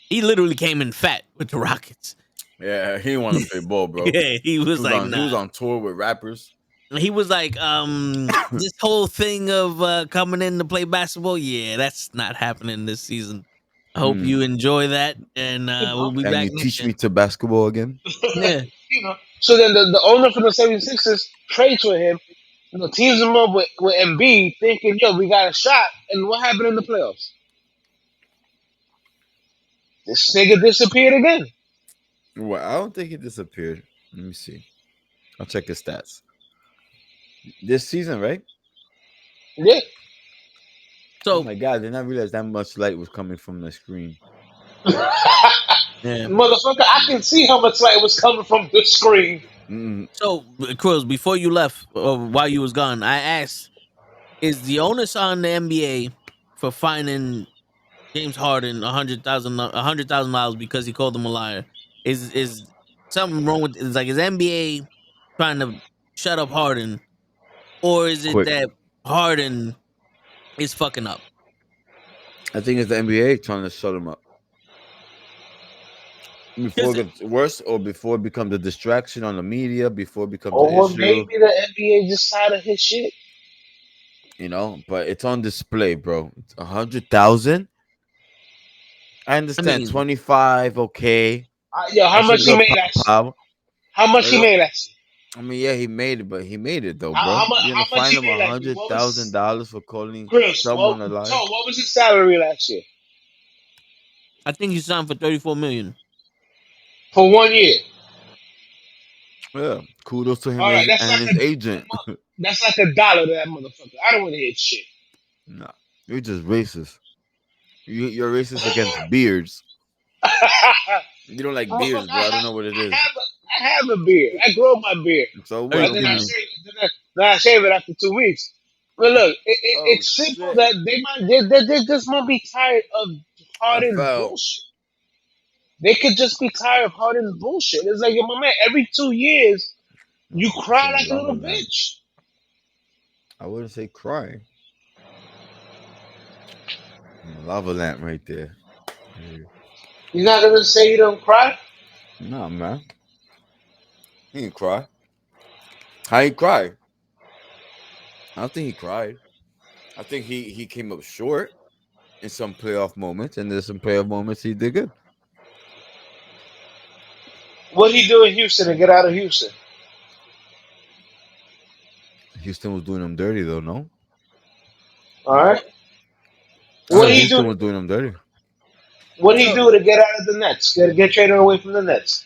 He literally came in fat with the Rockets. Yeah, he didn't want to play ball, bro. Yeah, he was like, He was nah. on tour with rappers. He was like, this whole thing of coming in to play basketball, yeah, that's not happening this season. I hope Hmm. you enjoy that, and at. we'll be Can back you next teach year. me to basketball again? Yeah, So then the owner for the 76ers trades for him. Teams him up with Embiid, thinking, yo, we got a shot. And what happened in the playoffs? This nigga disappeared again. Well, I don't think he disappeared. Let me see. I'll check his stats. This season, right? Yeah. Oh so my god, I did not realize that much light was coming from the screen. yeah, Motherfucker, I can see how much light was coming from the screen. Mm, so Cruz, before you left or while you was gone, I asked, is the onus on the NBA for finding James Harden $100,000 because he called him a liar? Is something wrong with? Is like, is NBA trying to shut up Harden, or is it quick. that Harden is fucking up? I think it's the NBA trying to shut him up. Before 'Cause it gets worse, or before it becomes a distraction on the media, before it becomes an Or issue, maybe the NBA just tired of his shit. But it's on display, bro. It's 100,000. I I understand mean, 25, okay. Yo, how That much should he go made pow last year? pow. How much You he know? made last year? I mean, yeah, he made it, but he made it though, bro. You're How gonna much find he him made last year? $100,000 for calling Chris, someone a liar. what was his salary last year? I think he signed for 34 million. For 1 year. Yeah, kudos to him All right, and his agent. that's like $1 to that motherfucker. I don't want to hear shit. Nah, you're just racist. You're racist against beards. You don't like beards, Motherfucker, bro. I don't know what it is. I have a beard. I grow my beard. So what? And then I Okay. shave then I shave it after 2 weeks. But look, Oh it's simple shit! that they just might be tired of I Harden's fell. bullshit. They could just be tired of Harden's bullshit. It's like, my man, every 2 years, No, you it's cry in a like a lava little lamp. bitch. I wouldn't say cry. Lava lamp right there. You're not gonna say you don't cry? Nah, man. He didn't cry. How he cried? I don't think he cried. I think he came up short in some playoff moments, and there's some playoff moments he did good. What he do in Houston to get out of Houston? Houston was doing him dirty, though. No, All right. I What heard he do? Houston was doing him dirty. What he So do to get out of the Nets? Get traded away from the Nets?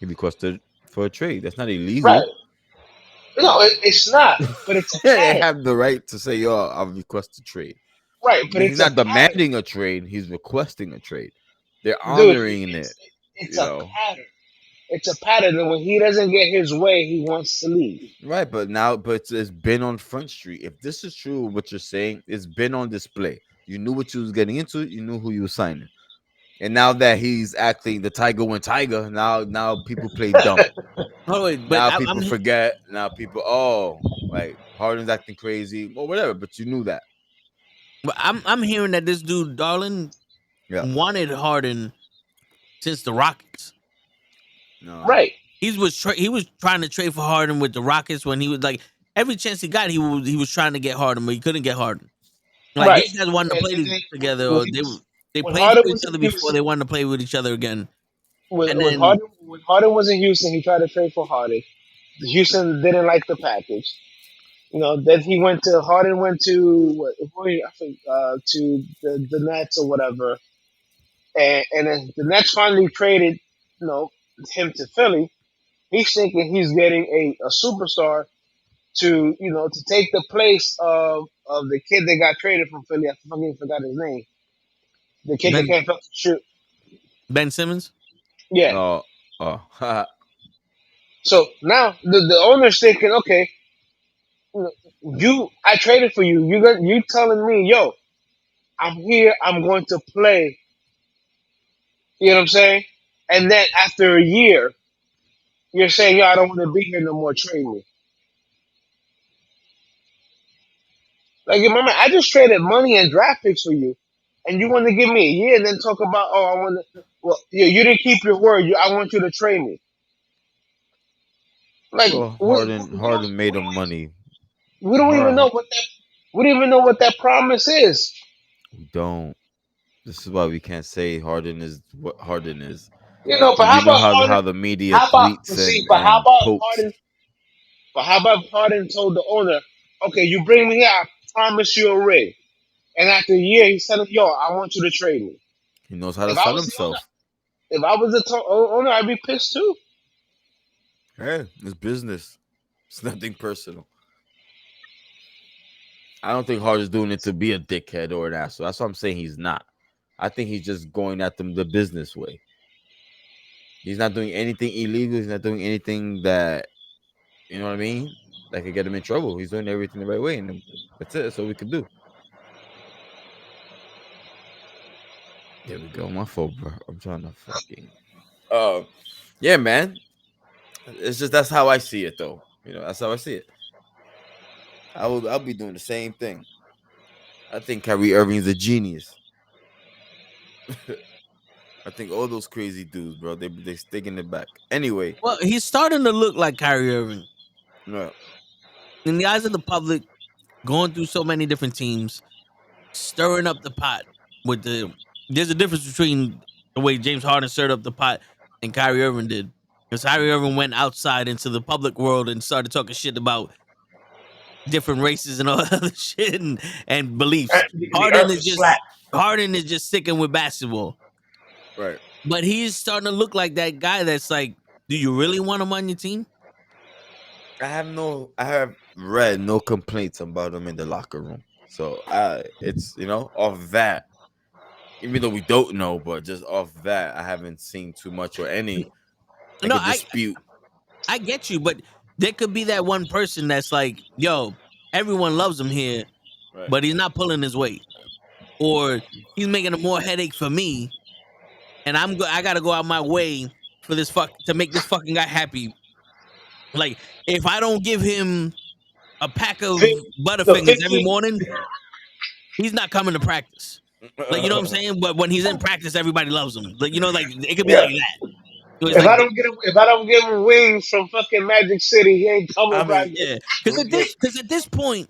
He requested for a trade. That's not Right. illegal. No, it's not. But it's a They pattern. have the right to say, "Yo, I'll request a trade." Right. But He's it's a not pattern, demanding a trade. He's requesting a trade. They're dude. honoring it. It's You a know, pattern. It's a pattern, and when he doesn't get his way, he wants to leave. right? But it's been on Front Street. If this is true, what you're saying, it's been on display. You knew what you was getting into. You knew who you were signing. And now that he's acting the tiger when tiger, now people play dumb. oh wait, but Now I, I'm people forget. Now people, like Harden's acting crazy or whatever. But you knew that. I'm hearing that this dude Darlin Yeah. wanted Harden since the Rockets. No. Right. He was trying to trade for Harden with the Rockets when he was like, every chance he got, he was trying to get Harden, but he couldn't get Harden. Like Right. these guys wanted to play And then together, when or he was they when played Harden for each was in other before. Houston, They wanted to play with each other again, when, and when then Harden when Harden was in Houston, he tried to trade for Harden. Houston didn't like the package. Then he went to Harden went to I think, to the Nets or whatever, and then the Nets finally traded him to Philly. He's thinking he's getting a superstar to take the place of the kid that got traded from Philly. I fucking forgot his name. The kid that Ben can't shoot. Ben Simmons. Yeah. No. Oh. So now the owner's thinking, okay, I traded for you. You telling me, yo, I'm here. I'm going to play. You know what I'm saying? And then after a year, you're saying, yo, I don't want to be here no more. Trade me. Like, remember, I just traded money and draft picks for you, and you want to give me a year and then talk about, oh, I want to. Well, you didn't keep your word. I want you to trade me. Like, Well, Harden made him money. we don't even know what that. We don't even know what that promise is. We don't. This is why we can't say Harden is what Harden is. But We how know about how Harden? the media How about tweets but how and about pokes. Harden? But how about Harden told the owner, okay, you bring me here, I promise you a ring. And after a year, he said, yo, I want you to trade me. He knows how to If I sell was the owner, himself. if I was the owner, I'd be pissed too. Hey, it's business. It's nothing personal. I don't think Harden's doing it to be a dickhead or an asshole. That's what I'm saying. He's not. I think he's just going at them the business way. He's not doing anything illegal. He's not doing anything that, you know what I mean, that could get him in trouble. He's doing everything the right way, and that's it. That's all we can do. There we go. My fault, bro. I'm trying to fucking. Yeah, man. It's just that's how I see it, though. That's how I see it. I'll be doing the same thing. I think Kyrie Irving's a genius. I think all those crazy dudes, bro, they sticking it back. Anyway, Well, he's starting to look like Kyrie Irving no, in the eyes of the public, going through so many different teams, stirring up the pot with the. There's a difference between the way James Harden stirred up the pot and Kyrie Irving did. Because Kyrie Irving went outside into the public world and started talking shit about different races and all that other shit and beliefs. The earth is flat. Harden is just sticking with basketball. right. But he's starting to look like that guy that's like, do you really want him on your team? I have read no complaints about him in the locker room. So it's off that. Even though we don't know, but just off that, I haven't seen too much or any dispute. I get you, but there could be that one person that's like, yo, everyone loves him here, Right. but he's not pulling his weight. Or he's making a more headache for me, and I gotta go out my way for this to make this fucking guy happy. Like, if I don't give him a pack of Butterfingers every morning, he's not coming to practice. Like, you know what I'm saying? But when he's in practice, everybody loves him. Like, like it could be like that. If I don't give him wings from fucking Magic City, he ain't coming back. Yeah, because at this point,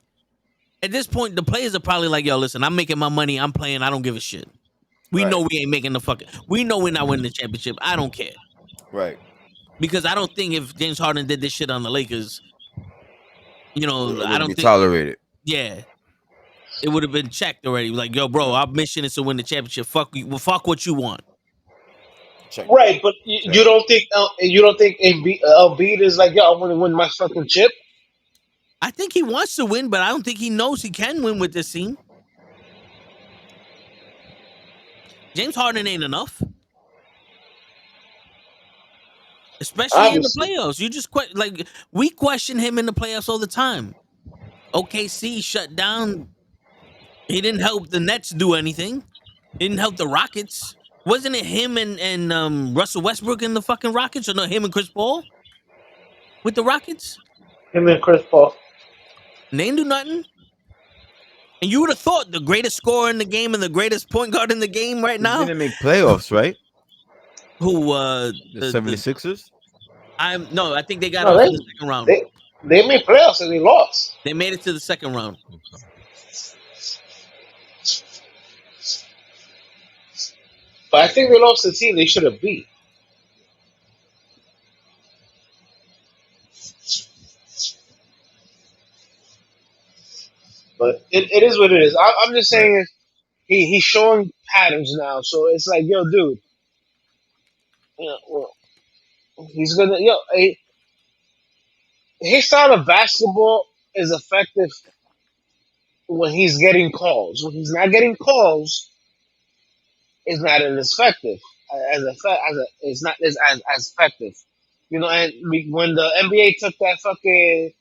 the players are probably like, yo, listen, I'm making my money, I'm playing, I don't give a shit. We know we ain't making we know we're not winning the championship. I don't care. Right. Because I don't think if James Harden did this shit on the Lakers, I don't think tolerated. Yeah. It would have been checked already. Like, yo, bro, our mission is to win the championship. Fuck you. Well, fuck what you want. Check. Right, but you don't think Embiid is like, yo, I want to win my fucking chip? I think he wants to win, but I don't think he knows he can win with this team. James Harden ain't enough. Especially in the playoffs. You just we question him in the playoffs all the time. OKC shut down. He didn't help the Nets do anything. He didn't help the Rockets. Wasn't it him and Russell Westbrook in the fucking Rockets? Or no, him and Chris Paul? With the Rockets? Him and Chris Paul. And they didn't do nothing. And you would have thought the greatest scorer in the game and the greatest point guard in the game right now. He didn't make playoffs, right? Who the 76ers? I think they got off in the second round. They made playoffs and they lost. They made it to the second round. But I think they lost the team they should have beat. But it is what it is. I'm just Right. saying is he's showing patterns now. So it's like, yo, dude, you know, well, he's gonna his style of basketball is effective when he's getting calls. When he's not getting calls, it's not as effective it's not as effective. You know, and when the NBA took that fucking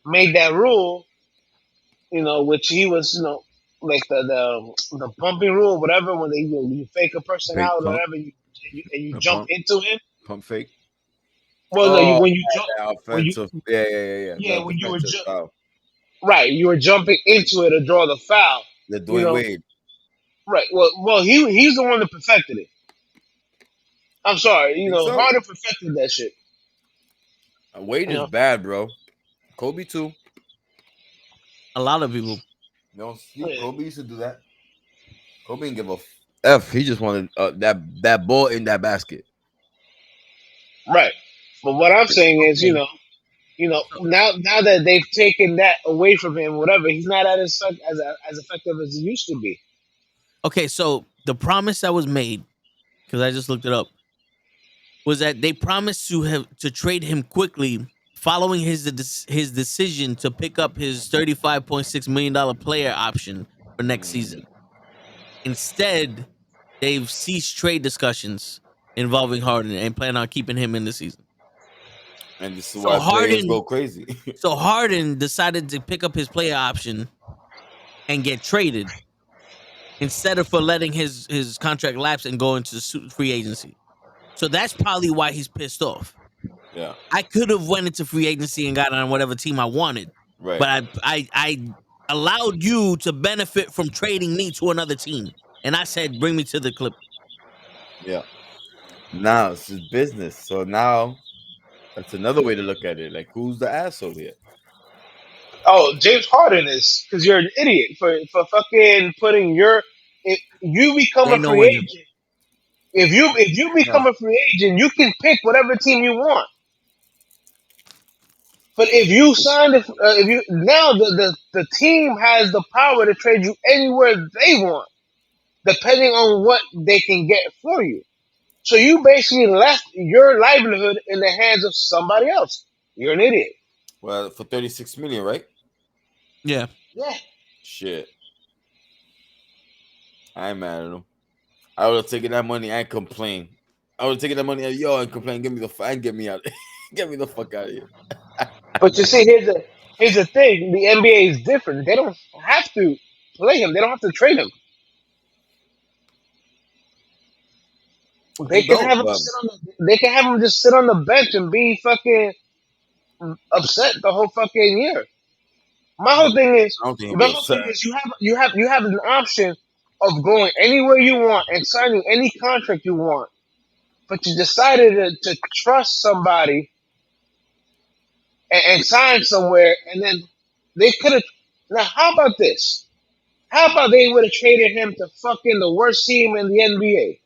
made that rule, you know, which he was, you know, like the pumping rule, whatever, when you fake a person Fake out or pump. whatever, and you A jump pump. into him. Pump fake. Well, no, Oh, when you jump, yeah, when you offensive. Yeah. The when you were defensive foul. right, you were jumping into it to draw the foul. The You Dwayne know, Wade. right? Well, he's the one that perfected it. I'm sorry, you Think know, so? Harden perfected that shit. Wade You is know, bad, bro. Kobe too. A lot of people. No, yeah, Kobe used to do that. Kobe didn't give a f. He just wanted that ball in that basket. right. But what I'm saying is, Okay. now that they've taken that away from him, whatever, he's not as effective as he used to be. Okay, so the promise that was made, because I just looked it up, was that they promised to trade him quickly following his decision to pick up his $35.6 million player option for next season. Instead, they've ceased trade discussions involving Harden and plan on keeping him in the season. And this is So why players Harden, go crazy. so Harden decided to pick up his player option and get traded instead of for letting his contract lapse and go into free agency. So that's probably why he's pissed off. Yeah. I could have went into free agency and got on whatever team I wanted, Right. but I allowed you to benefit from trading me to another team, and I said, bring me to the Clippers. Yeah. Now it's his business. So now that's another way to look at it. Like, who's the asshole here? Oh, James Harden is because you're an idiot for fucking putting your. If you become They a know free when to. agent, if you No. become a free agent, you can pick whatever team you want. But if you sign if you now the team has the power to trade you anywhere they want, depending on what they can get for you. So you basically left your livelihood in the hands of somebody else. You're an idiot. Well, for 36 million, right? Yeah. Yeah. Shit. I ain't mad at him. I would have taken that money and complained. I would have taken that money and and complain. Get me and get me out. Get me the fuck out of here. But you see, here's the thing: the NBA is different. They don't have to play him. They don't have to trade him. They They can don't, have him but sit on. They can have him just sit on the bench and be fucking upset the whole fucking year. My I whole thing is, don't think he'll my be whole thing upset. is, you have an option of going anywhere you want and signing any contract you want, but you decided to trust somebody and sign somewhere, and then they could have. Now, how about this? How about they would have traded him to fucking the worst team in the NBA?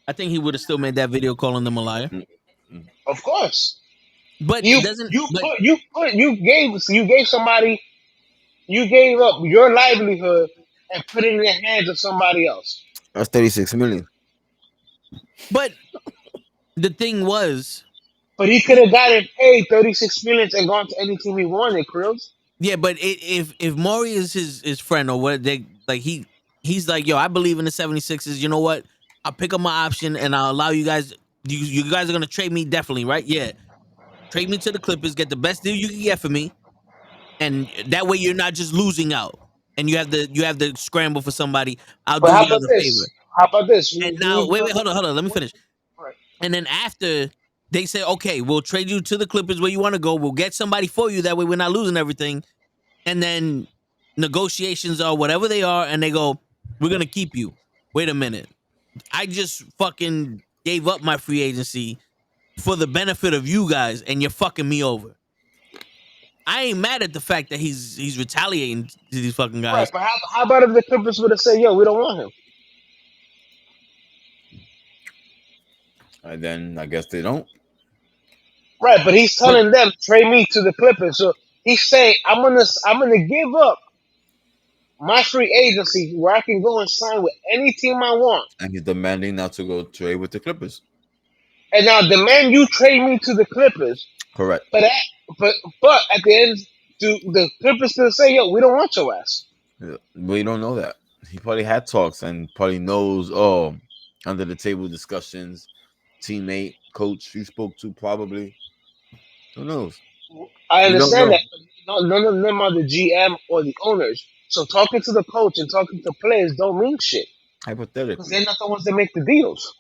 I think he would have still made that video calling them a liar. Mm, mm. Of course, But it you doesn't. you But put you gave somebody you gave up your livelihood and put it in the hands of somebody else. That's 36 million. but the thing was, But he could he, have gotten paid 36 minutes and gone to any team he wanted, Krills. yeah. But if Maury is his friend or what, they like he's like, yo, I believe in the 76ers. You know what? I'll pick up my option and I'll allow you guys. You guys are gonna trade me definitely, right? Yeah, trade me to the Clippers, get the best deal you can get for me, and that way you're not just losing out, and you have the scramble for somebody. I'll But do how you about as a favor. this? How about this? And We now, need wait, hold on, let me finish. right. And then after they say, okay, we'll trade you to the Clippers where you want to go. We'll get somebody for you. That way we're not losing everything. And then negotiations are whatever they are, and they go, we're gonna keep you. Wait a minute. I just fucking gave up my free agency for the benefit of you guys, and you're fucking me over. I ain't mad at the fact that he's retaliating to these fucking guys. Right, but how about if the Clippers would have said, "Yo, we don't want him"? And then I guess they don't. Right, but he's telling them trade me to the Clippers. So he's saying, I'm gonna give up my free agency where I can go and sign with any team I want, And he's demanding now to go trade with the Clippers. and now demand you trade me to the Clippers. Correct. But at the end, do the Clippers still say, "Yo, we don't want your ass"? We don't know that. He probably had talks and probably knows, under the table discussions, teammate, coach you spoke to, probably. Who knows? I We don't understand know. that, but none of them are the GM or the owners. So talking to the coach and talking to players don't mean shit because Hypothetically. they're not the ones that make the deals.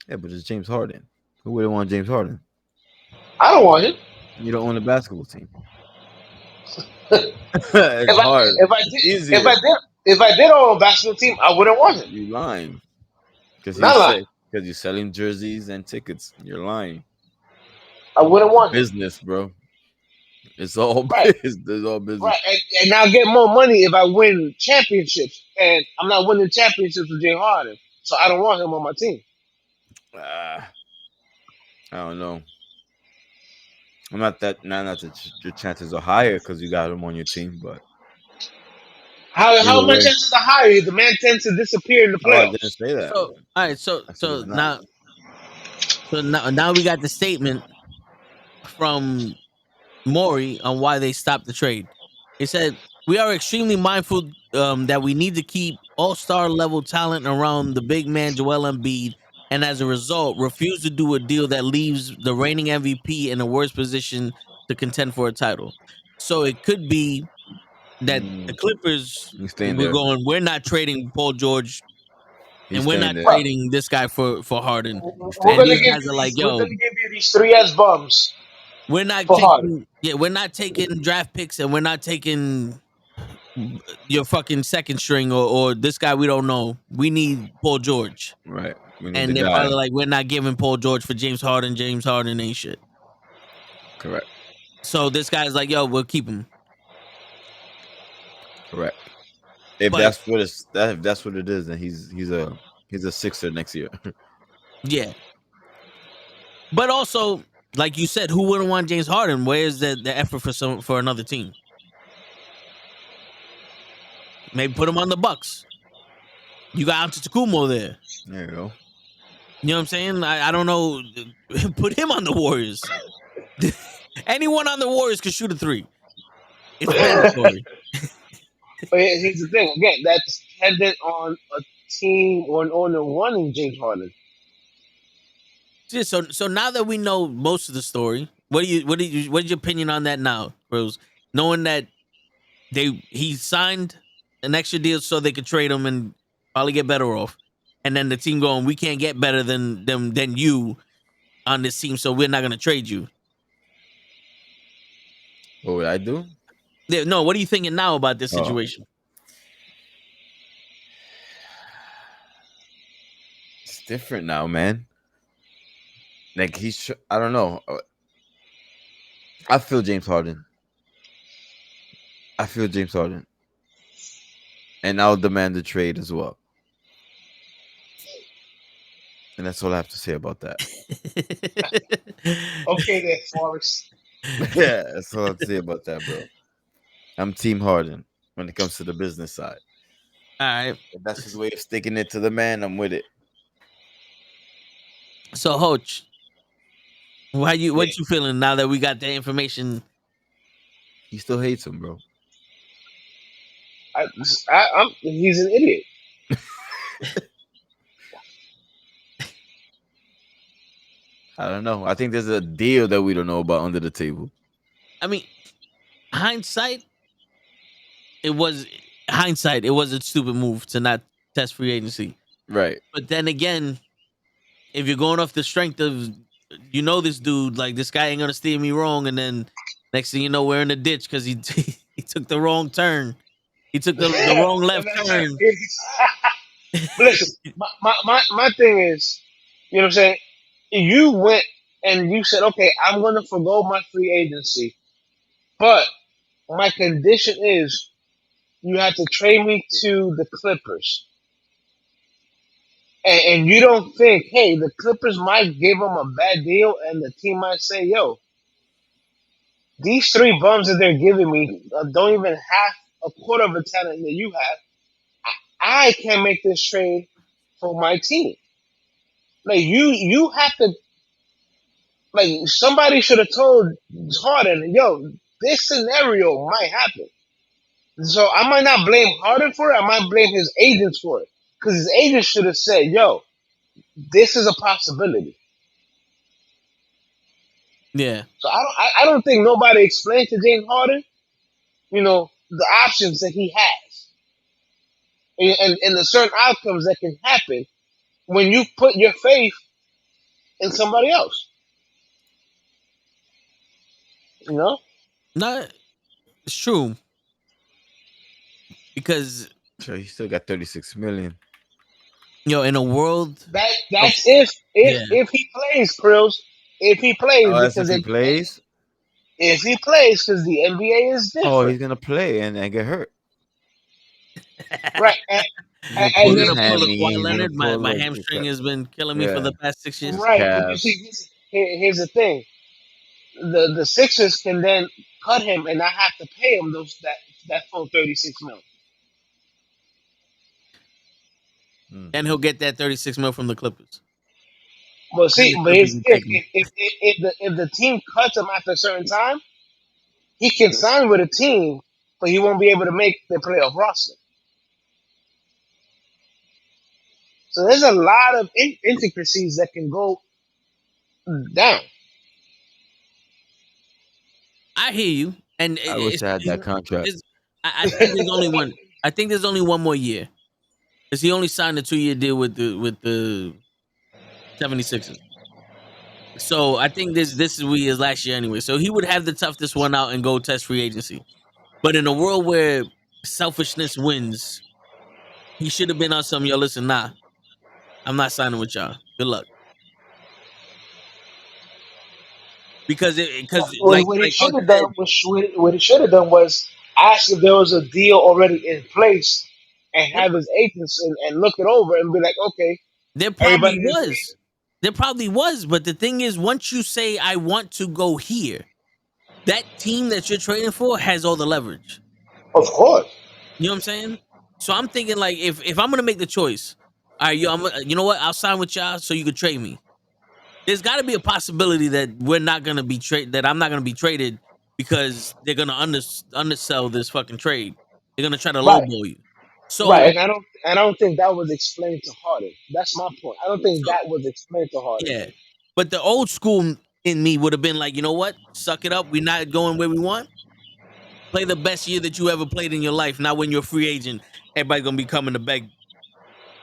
Yeah, but it's James Harden. Who wouldn't want James Harden? I don't want him. You don't own a basketball team. It's hard. Easier. If I did own a basketball team, I wouldn't want him. You lying. Because you're selling jerseys and tickets. You're lying. I wouldn't want him. Business, bro. It's all Right. business. It's all business. Right, and I'll get more money if I win championships, and I'm not winning championships with James Harden, so I don't want him on my team. I don't know. I'm not that your chances are higher because you got him on your team, but How Either my way. chances are higher? The man tends to disappear in the oh, I playoffs. didn't say that. So all right, so I said so it's not. now we got the statement from Maury on why they stopped the trade. He said, "We are extremely mindful that we need to keep all-star level talent around the big man Joel Embiid, and as a result, refuse to do a deal that leaves the reigning MVP in a worse position to contend for a title." So it could be that the Clippers He's staying we're there. going. We're not trading Paul George, He's and we're staying not there. trading this guy for Harden. We're And gonna these give guys you are like, we're "Yo, gonna give you these 3S bums we're not for Harden. taking, we're not taking draft picks, and we're not taking your fucking second string or this guy we don't know. We need Paul George." Right. We need And the they're guy. probably like, "We're not giving Paul George for James Harden. James Harden ain't shit." Correct. So this guy's like, "Yo, we'll keep him." Correct. If But- that's what it is, then he's a Sixer next year. Yeah. But also, like you said, who wouldn't want James Harden? Where's the effort for another team? Maybe put him on the Bucks. You got Antetokounmpo there. There you go. You know what I'm saying? I don't know. Put him on the Warriors. Anyone on the Warriors can shoot a three. It's mandatory. But here's the thing. Again, that's dependent on a team or an owner wanting James Harden. Yeah, so now that we know most of the story, what's your opinion on that now, Rose? Knowing that he signed an extra deal so they could trade him and probably get better off, and then the team going, "We can't get better than you on this team, so we're not going to trade you." What would I do? Yeah, no, what are you thinking now about this situation? It's different now, man. Like I don't know. I feel James Harden. And I'll demand the trade as well. And that's all I have to say about that. Okay, there, Forrest. Yeah, that's all I have to say about that, bro. I'm Team Harden when it comes to the business side. All right. If that's his way of sticking it to the man, I'm with it. So, Hoach, what you feeling now that we got the information? He still hates him, bro. He's an idiot. I don't know. I think there's a deal that we don't know about under the table. I mean, hindsight, it was a stupid move to not test free agency. Right. But then again, if you're going off the strength of, this dude, like, this guy ain't gonna steer me wrong, and then next thing you know, we're in the ditch because he took the wrong turn. He took the wrong left turn. Listen, my thing is, you know what I'm saying? You went and you said, okay, I'm going to forgo my free agency, but my condition is you have to trade me to the Clippers. And you don't think, hey, the Clippers might give him a bad deal, and the team might say, yo, these three bums that they're giving me don't even have a quarter of the talent that you have. I can make this trade for my team. Like you have to, like, somebody should have told Harden, yo, this scenario might happen. So I might not blame Harden for it. I might blame his agents for it, because his agents should have said, yo, this is a possibility. Yeah. So I don't think nobody explained to James Harden, the options that he has, and the certain outcomes that can happen when you put your faith in somebody else. You know No, it's true. Because So he still got 36 million. in a world of that's if yeah, if he plays, Krills. If he plays, Oh, that's if because he plays. if he plays, because the NBA is Oh, different, he's gonna play and get hurt. right? He's gonna you're pull And his then gonna pull a hammy. Kawhi He's gonna Leonard. My pull my like hamstring has been killing me for yeah, the past 6 years. his right, but you calves. see, here's the thing: the Sixers can then cut him and not have to pay him that full 36 mil. Mm. And he'll get that 36 mil from the Clippers. But And see, the but Clippers here's will the take thing: him. if the team cuts him after a certain time, he can sign with a team, but he won't be able to make the playoff roster. So there's a lot of intricacies that can go down. I hear you. And I wish I had that it's, contract. I think there's only one. I think there's only one more year. Because he only signed a 2-year deal with the 76ers. So I think this is where he is last year anyway. So he would have the toughest one out and go test free agency. But in a world where selfishness wins, he should have been on some. Yo, listen, nah, I'm not signing with y'all. Good luck. Because What he like should Hawk have said, done what he should have done was ask if there was a deal already in place and there, have his agents and look it over and be like, okay, there probably everybody was. There probably was. But the thing is, once you say I want to go here, that team that you're trading for has all the leverage. of course, You know what I'm saying? So I'm thinking like if I'm gonna make the choice, all right, you know what? I'll sign with y'all so you could trade me. There's got to be a possibility that we're not gonna be that I'm not gonna be traded because they're gonna undersell this fucking trade. They're gonna try to right, lowball you. right, So and I don't think that was explained to Harden. That's my point. I don't think so that was explained to Harden. yeah, but the old school in me would have been like, you know what? Suck it up. We're not going where we want. Play the best year that you ever played in your life. Not when you're a free agent. Everybody's gonna be coming to beg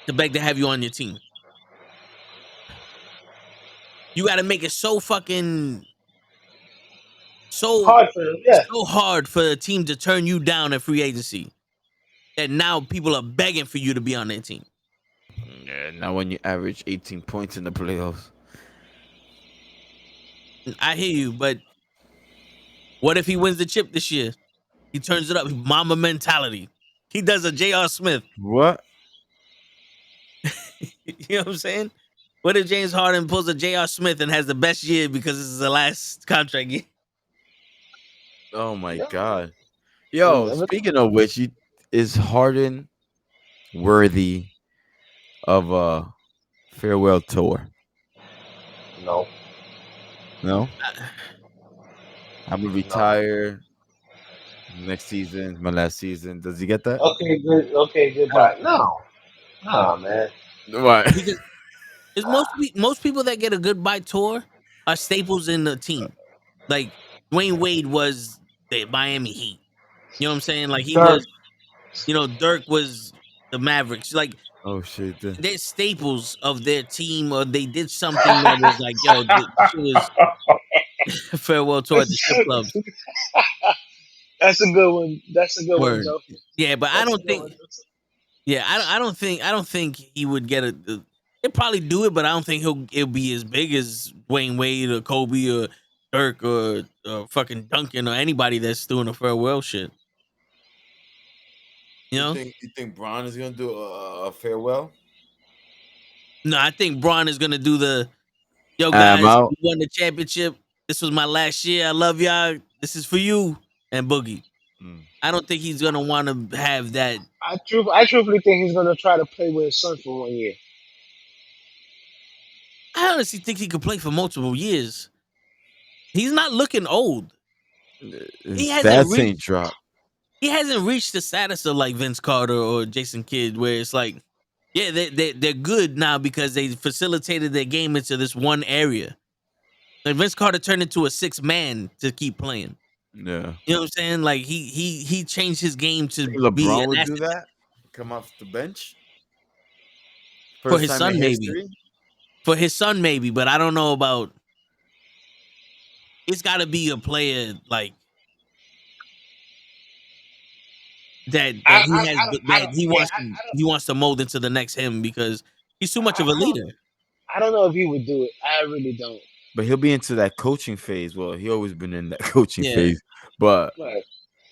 to have you on your team. You got to make it so fucking so Hard for him, yeah. so hard for a team to turn you down at free agency that now people are begging for you to be on their team. Yeah, now when you average 18 points in the playoffs. I hear you, but what if he wins the chip this year? He turns it up, Mamba mentality. He does a J.R. Smith. What? You know what I'm saying? What if James Harden pulls a J.R. Smith and has the best year because this is the last contract year? Oh my Yeah, god. you Yo, never know. speaking of which, is Harden worthy of a farewell tour? No, No? I'm gonna no. retire next season, my last season. Does he get that? Okay, good. Okay, I don't goodbye. No, man. What? because it's most people that get a goodbye tour are staples in the team. Like Dwayne Wade was the Miami Heat. You know what I'm saying? Like he Dirk. was, Dirk was the Mavericks. Like Oh shit. they're staples of their team, or they did something that was like, yo, this shit was a farewell tour at the strip clubs. That's a good one. That's a good one, Word. Joe. Yeah, but I That's a don't good think. one. Yeah, I don't think he would get a. He'll probably do it, but I don't think it'll be as big as Dwayne Wade or Kobe or Dirk or fucking Duncan or anybody that's doing a farewell shit. You know? You think Bron is gonna do a farewell? No, I think Braun is gonna do the yo I'm guys, out. we won the championship. This was my last year. I love y'all. This is for you and Boogie. Mm. I don't think he's gonna want to have that. I truthfully think he's gonna try to play with his son for 1 year. I honestly think he could play for multiple years. He's not looking old. His hasn't stats reached- ain't dropped. He hasn't reached the status of like Vince Carter or Jason Kidd, where it's like, yeah, they're good now because they facilitated their game into this one area. Like Vince Carter turned into a 6-man to keep playing. Yeah. You know what I'm saying? Like he changed his game to be LeBron an would asset do that. Come off the bench. for First his time son, in maybe. history. For his son, maybe, but I don't know about. It's got to be a player like that he has that he wants to mold into the next him because he's too much of a leader. I don't know if he would do it. I really don't. But he'll be into that coaching phase. Well, he always been in that coaching Yeah. phase. But Right.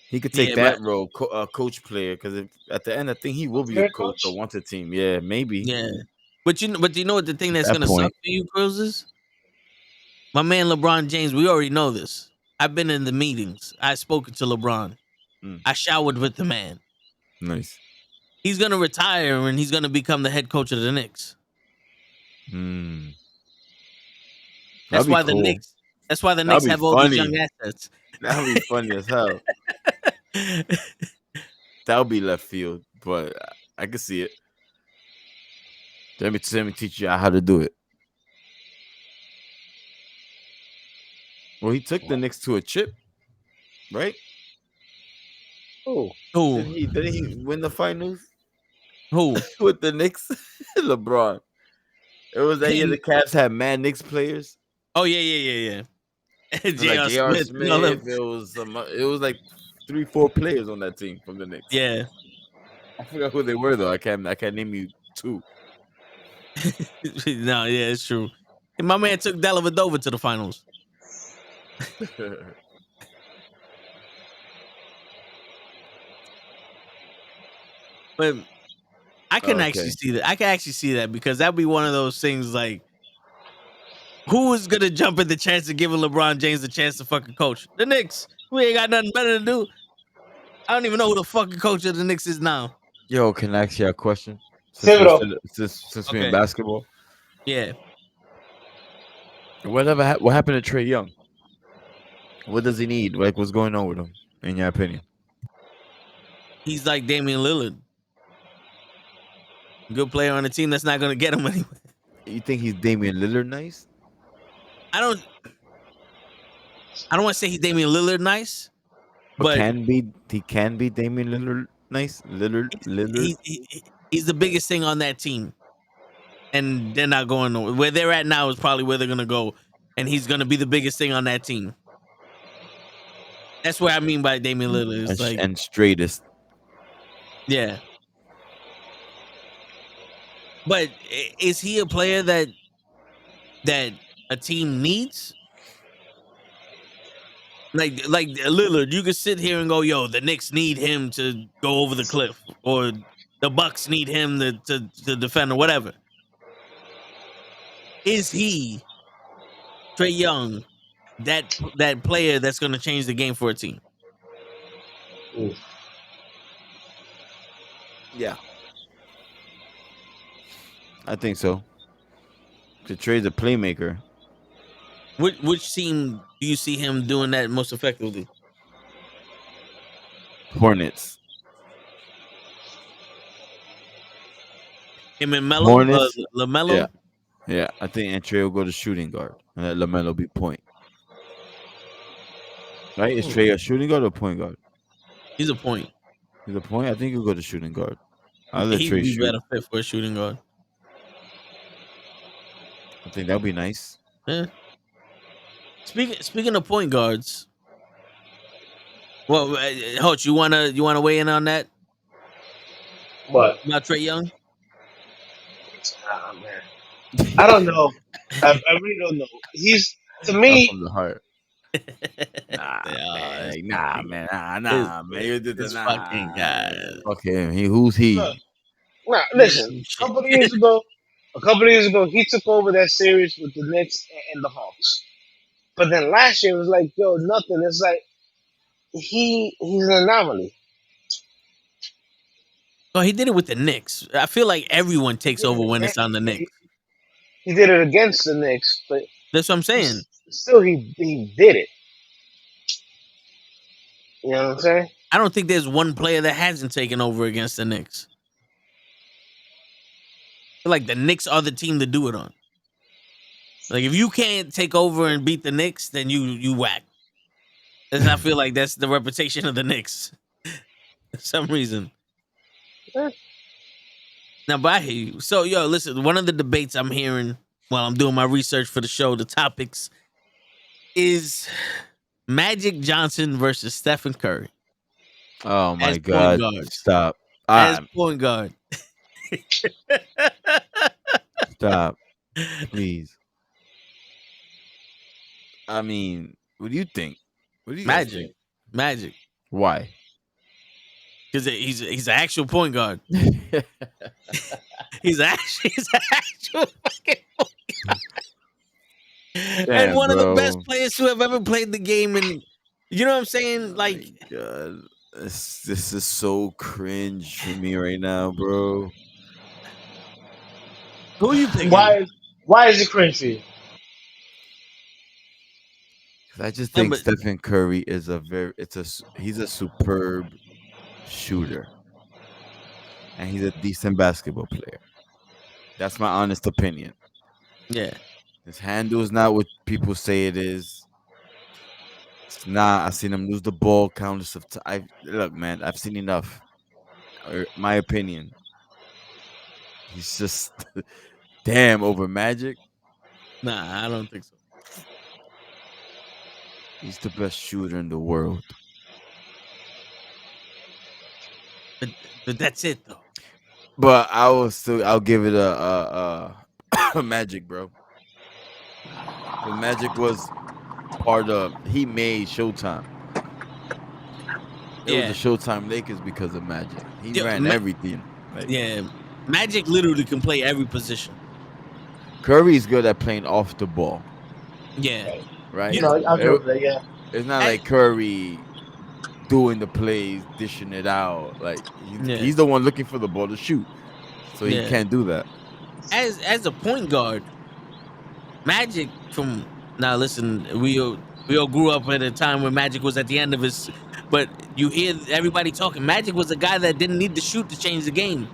he could take Yeah, that but- role, coach player, because at the end, I think he will be a Fair coach or coach? want a team. Yeah, maybe. Yeah, but you know what the thing that's That gonna suck point. for you, Cruz, is? My man LeBron James. We already know this. I've been in the meetings. I've spoken to LeBron. Mm. I showered with the man. Nice. He's gonna retire and he's gonna become the head coach of the Knicks. Mm. That's That'd be why cool. the Knicks. That's why the That'd Knicks be have all these funny. young assets. That would be funny as hell. That would be left field, but I can see it. Let me teach you how to do it. Well, he took the Knicks to a chip, right? Who? Who? Didn't he win the finals Who? with the Knicks? LeBron. It was that year the Cavs had mad Knicks players. Oh yeah. It was J.R. like J.R. Smith. and all them. Smith. It was like 3-4 players on that team from the Knicks. Yeah. I forgot who they were though. I can't name you 2. No, yeah, it's true. And my man took Dellavedova to the finals. But I can actually see that. I can actually see that because that'd be one of those things like who is gonna jump at the chance of giving LeBron James the chance to fucking coach? The Knicks. We ain't got nothing better to do. I don't even know who the fucking coach of the Knicks is now. Yo, can I ask you a question? Thibodeau. Since we're in basketball, Yeah. what happened to Trae Young? What does he need? Like, what's going on with him, in your opinion? He's like Damian Lillard. Good player on a team that's not gonna get him anywhere. You think he's Damian Lillard nice? I don't want to say he's Damian Lillard nice, but he can be Damian Lillard nice. Lillard. He's the biggest thing on that team, and they're not going nowhere. Where they're at now is probably where they're gonna go, and he's gonna be the biggest thing on that team. That's what I mean by Damian Lillard. It's and straightest. Yeah. But is he a player that a team needs? Like Lillard, you could sit here and go, "Yo, the Knicks need him to go over the cliff," or the Bucks need him to defend or whatever. Is he Trae Young that player that's going to change the game for a team? Yeah, I think so. To Trae's a playmaker. Which team do you see him doing that most effectively? Hornets. Him and Melo, Hornets. LaMelo. Yeah. I think and Trae will go to shooting guard and let LaMelo be point. Right? Is Trae a shooting guard or point guard? He's a point. He's a point. I think he'll go to shooting guard. I'll let He'd Trae be shoot. better fit for a shooting guard. I think that'd be nice. Yeah. Speaking of point guards, well, Hoach, you wanna weigh in on that? What? About Trae Young? Man. I don't know. I really don't know. He's to Not me. from the heart. Nah, man. This Like, nah, fucking, man. this, Man. You did the this fucking nah. guy. Fuck him. Who's he? Nah, This listen. some A shit. couple of years ago, he took over that series with the Knicks and the Hawks. But then last year it was like, yo, nothing. It's like he's an anomaly. Oh, he did it with the Knicks. I feel like everyone He takes did over it when again. it's on the Knicks. He did it against the Knicks, but That's what I'm saying. still he did it. You know what I'm saying? I don't think there's one player that hasn't taken over against the Knicks. I feel like the Knicks are the team to do it on. Like if you can't take over and beat the Knicks, then you whack. And I feel like that's the reputation of the Knicks. For some reason. Yeah. Now, but I hear you. So, yo, listen, one of the debates I'm hearing while I'm doing my research for the show, the topics, is Magic Johnson versus Stephen Curry Oh my as point God. guards. Stop. As point guard. Stop. Please. I mean, what do you think? What do you guys think? Magic. Why? Because he's an actual point guard. He's an actual fucking point guard. And one of the best players who have ever played the game. And you know what I'm saying? Like, God, this is so cringe for me right now, bro. who are you picking? Why is it cringe for you? 'Cause I just No, think but- Stephen Curry is he's a superb shooter, and he's a decent basketball player. That's my honest opinion. Yeah. His handle is not what people say it is. It's not. I've seen him lose the ball countless of times. Look, man, I've seen enough. My opinion. He's just damn over Magic. Nah, I don't think so. He's the best shooter in the world. But that's it though. But I'll give it a Magic, bro. The Magic was part of. He made Showtime. It was the Showtime Lakers because of Magic. He ran everything. Like, Magic literally can play every position. Curry's good at playing off the ball. Yeah. Right? You know, I'll give that. Yeah. It's not like Curry doing the plays, dishing it out. Like he's the one looking for the ball to shoot. So he can't do that. As a point guard, Magic from now listen, we all grew up at a time when Magic was at the end of his, but you hear everybody talking. Magic was a guy that didn't need to shoot to change the game.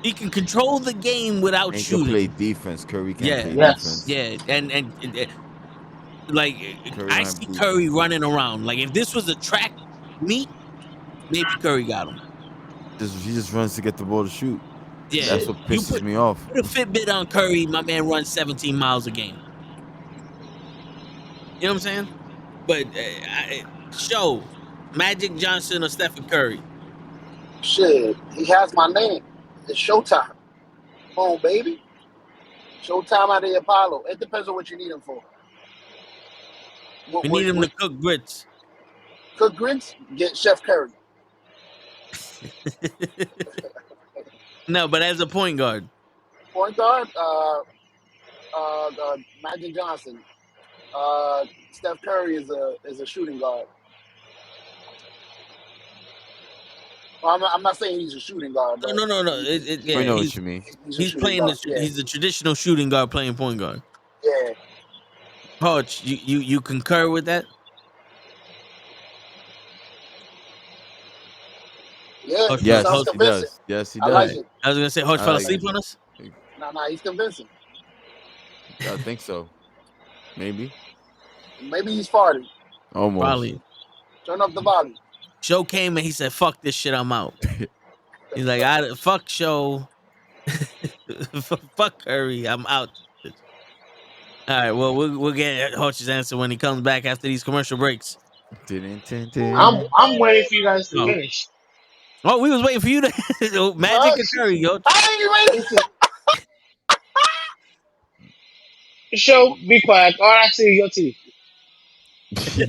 He can control the game without He shooting. can play defense. Curry can't play defense. Yeah, and like I see Curry running around. Like if this was a track meet, maybe Curry got him. He just runs to get the ball to shoot. Yeah, that's what pisses me off. Put a Fitbit on Curry, my man runs 17 miles a game. You know what I'm saying? But show Magic Johnson or Stephen Curry. Shit, he has my name. It's Showtime. Come on, baby. Showtime out of the Apollo. It depends on what you need him for. We need him to cook grits. Cook grits? Get Chef Curry. No, but as a point guard. Point guard, Magic Johnson. Steph Curry is a shooting guard. Well, I'm not saying he's a shooting guard. No. I know what you mean. He's playing. He's a traditional shooting guard playing point guard. Yeah. Coach, you concur with that? Yeah. Yes, he does. Yes, he does. I like it. I was gonna say, Hodge fell asleep on us. No, he's convincing. I think so. Maybe he's farting. Almost. Probably. Turn up the volume. Show came and he said, "Fuck this shit, I'm out." He's like, "Fuck Show, fuck Curry, I'm out." All right, well, we'll get Hodge's answer when he comes back after these commercial breaks. I'm waiting for you guys to finish. Oh, we was waiting for you to Magic and Curry, yo. I ain't ready. Show, be quiet. All I see is your teeth.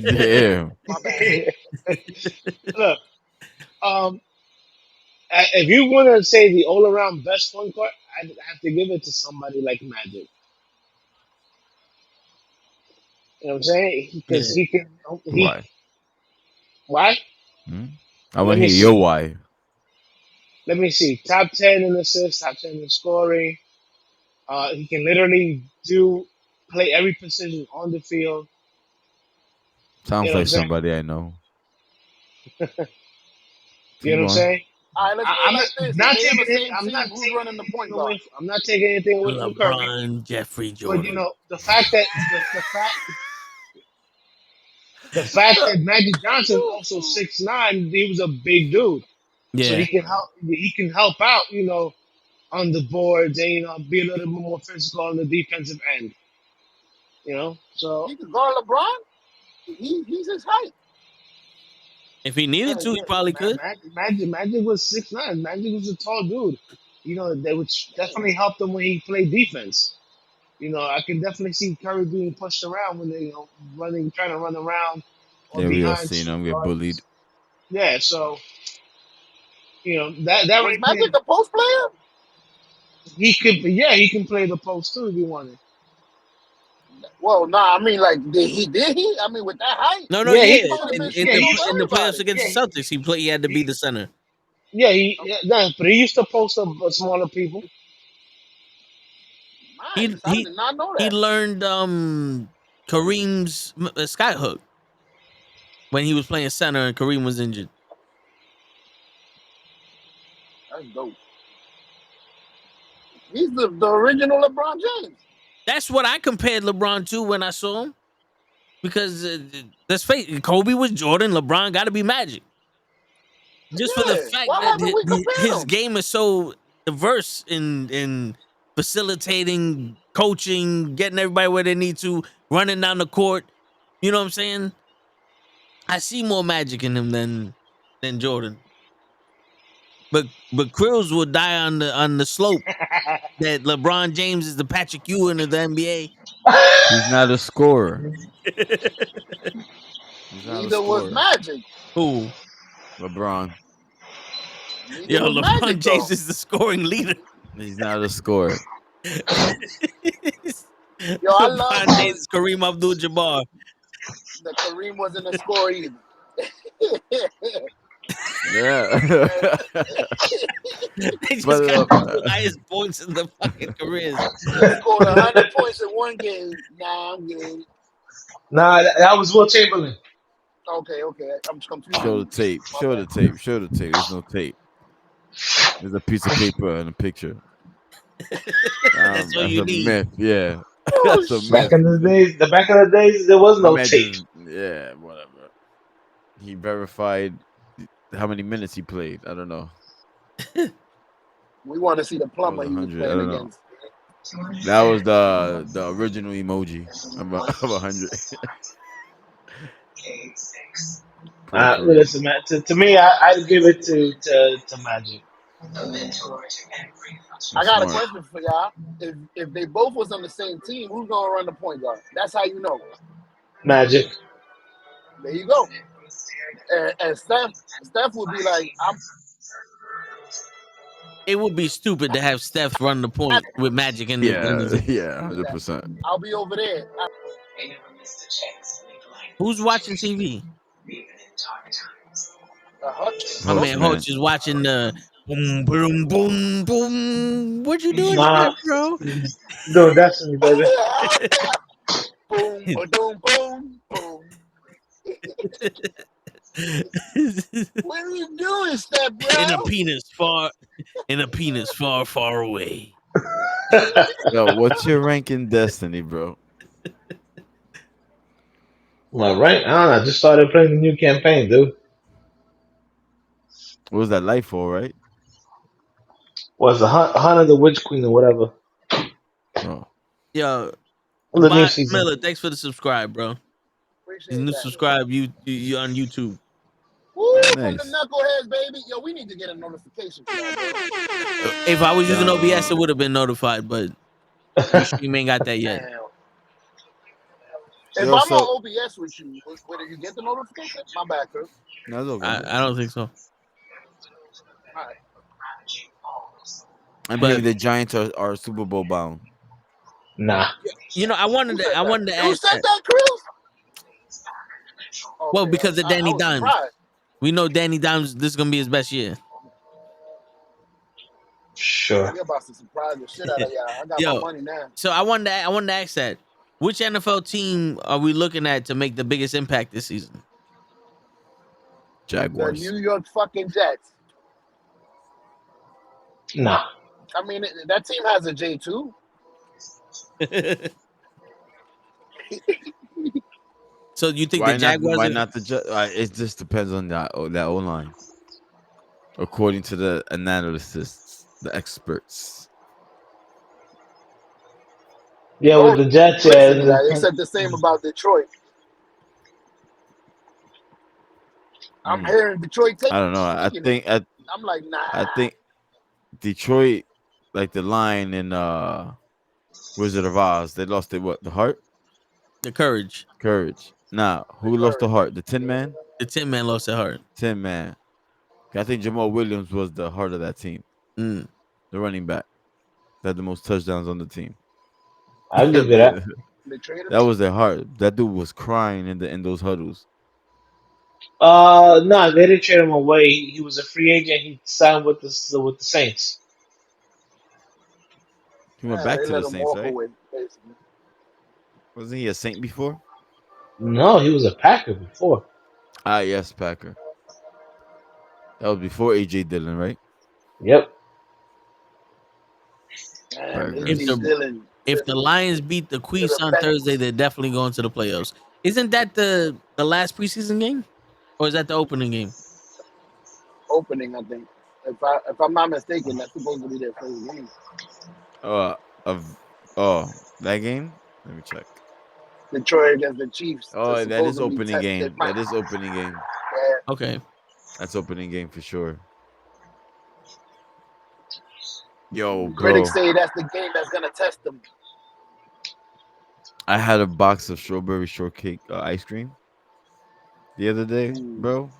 Damn. My bad. Look, um, if you want to say the all around best point guard, I'd have to give it to somebody like Magic. You know what I'm saying? Yeah. Because he can. He Why? why? Hmm? I want Let to me hear your see. why. Let me see. Top 10 in assists, top 10 in scoring. He can literally play every position on the field. You Sounds know what I'm like saying? somebody I know. You know Keep what I'm going. saying? All right, let's do it I'm like this. If not they on taking the it. same team, who's running the point guard? I'm not taking anything away from Curry. LeBron, Jeffrey But Jordan. the fact that the fact that Magic Johnson is also 6'9", he was a big dude, so Yeah. he can help. He can help out, on the boards and be a little bit more physical on the defensive end. So He could guard LeBron. He's his height. If he needed to, he yeah, probably could. Magic was 6'9". Magic was a tall dude. They would definitely help him when he played defense. I can definitely see Curry being pushed around when they, trying to run around or Yeah, we all behind seen two him get bullied. guards. Yeah, so that Was right there, Magic a post player? he can play the post too if he wanted. Well, nah. I mean, like, did he? I mean, with that height, No, Yeah, yeah. he he could might have play. been In Yeah, shooting the he over used to. in the playoffs everybody. against Yeah, the Celtics, he had to be the center. but he used to post up smaller people. He Nice. I he did not know he that. learned Kareem's skyhook when he was playing center and Kareem was injured. That's dope. He's the original LeBron James. That's what I compared LeBron to when I saw him. Because let's face it, Kobe was Jordan, LeBron got to be Magic. Just for the Yeah. fact Why that haven't we compared his them? game is so diverse in facilitating, coaching, getting everybody where they need to, running down the court. You know what I'm saying? I see more magic in him than Jordan. But Krills will die on the slope that LeBron James is the Patrick Ewing of the NBA. He's not a scorer. He's not a Neither was scorer. Magic. Who? LeBron. Neither Yo, was LeBron Magic James though. is the scoring leader. He's not a scorer. Yo, I love LeBron how James is Kareem Abdul-Jabbar. the Kareem wasn't a scorer either. Yeah. They just but got the highest points in the fucking careers. Scored 100 points in one game. Nah, I'm good. Nah, that was Will Chamberlain. Okay. I'm just confused. show the tape. My Show bad. the tape. Show the tape. There's no tape. There's a piece of paper and a picture. That's all That's you a need. myth. Yeah. Oh That's a shit. myth. Back in the days, there was My no man tape. just, yeah, whatever. He verified how many minutes he played. I don't know. We want to see the It was plumber he was 100. I playing don't know. against. That was the original emoji of 100. Listen, man. To me, I'd give it to Magic. I That's got a smart. question for y'all. If they both was on the same team, who's gonna run the point guard? That's how you know. Magic. There you go. And Steph would be like, I'm It would be stupid to have Steph run the point with Magic in Yeah, his. yeah, 100%. I'll be over there. Who's watching TV? My Host, man man. Hoach is watching the boom, boom, boom, boom. What you doing, Nah, Steph, bro? no, Destiny, baby. Boom, boom, boom, boom. What are you doing, Steph, in a bro? penis far, far away. Yo, what's your rank in Destiny, bro? Well, right? I don't know. I just started playing the new campaign, dude. What was that light for, right? Was the Hunt of the Witch Queen or whatever? Oh, Yo, The new Bot season. Miller, thanks for the subscribe, bro. Appreciate New that. subscribe, you on YouTube. Woo, from nice. the knuckleheads, baby. Yo, we need to get a notification for that, bro. If I was using OBS, it would have been notified, but Stream ain't got that yet. Damn. If Yo, I'm so on OBS with you, whether you get the notification, my bad, Chris. no, it's okay. I don't think so. All right. I But believe the Giants are Super Bowl bound. Nah. you know, I wanted Who said to that? You ask said that. that, Chris? Well, Okay, because of I Danny was Dimes. surprised. We know Danny Dimes. This is gonna be his best year. Sure. You're about to surprise the shit out of y'all. I got my Yo, money now. so I wanted to ask that. Which NFL team are we looking at to make the biggest impact this season? The Jaguars. New York fucking Jets. Nah. I mean, that team has a J too. So you think Why the not? Jaguars? Why not the? It just depends on that O line, according to the analysts, the experts. Yeah, with the Jets, Listen to that. They yeah. said the same about Detroit. I'm hearing Detroit I don't know. taking it. I'm like, nah. I think Detroit, like the line in Wizard of Oz, they lost the heart, The Courage. courage. Nah, who lost the heart? The Tin Man. The Tin Man lost their heart. Tin Man. I think Jamal Williams was the heart of that team. Mm. The running back that had the most touchdowns on the team. I'll give you that. That was their heart. That dude was crying in those huddles. No, they didn't trade him away. He was a free agent. He signed with the Saints. He went back They to let the him Saints, walk right? away, basically. Wasn't he a Saint before? No, he was a Packer before. Ah, yes, Packer. That was before AJ Dillon, right? Yep. Man, Packers. AJ Dillon. If the Lions beat the Chiefs the on best. Thursday, they're definitely going to the playoffs. Isn't that the last preseason game, or is that the opening game? Opening, I think. If I'm not mistaken, that's supposed to be their first game. That game? Let me check. Detroit against the Chiefs. Oh, that is opening game. That is opening game. Yeah. Okay. That's opening game for sure. Yo, bro. Critics say that's the game that's gonna test them. I had a box of strawberry shortcake ice cream the other day, bro.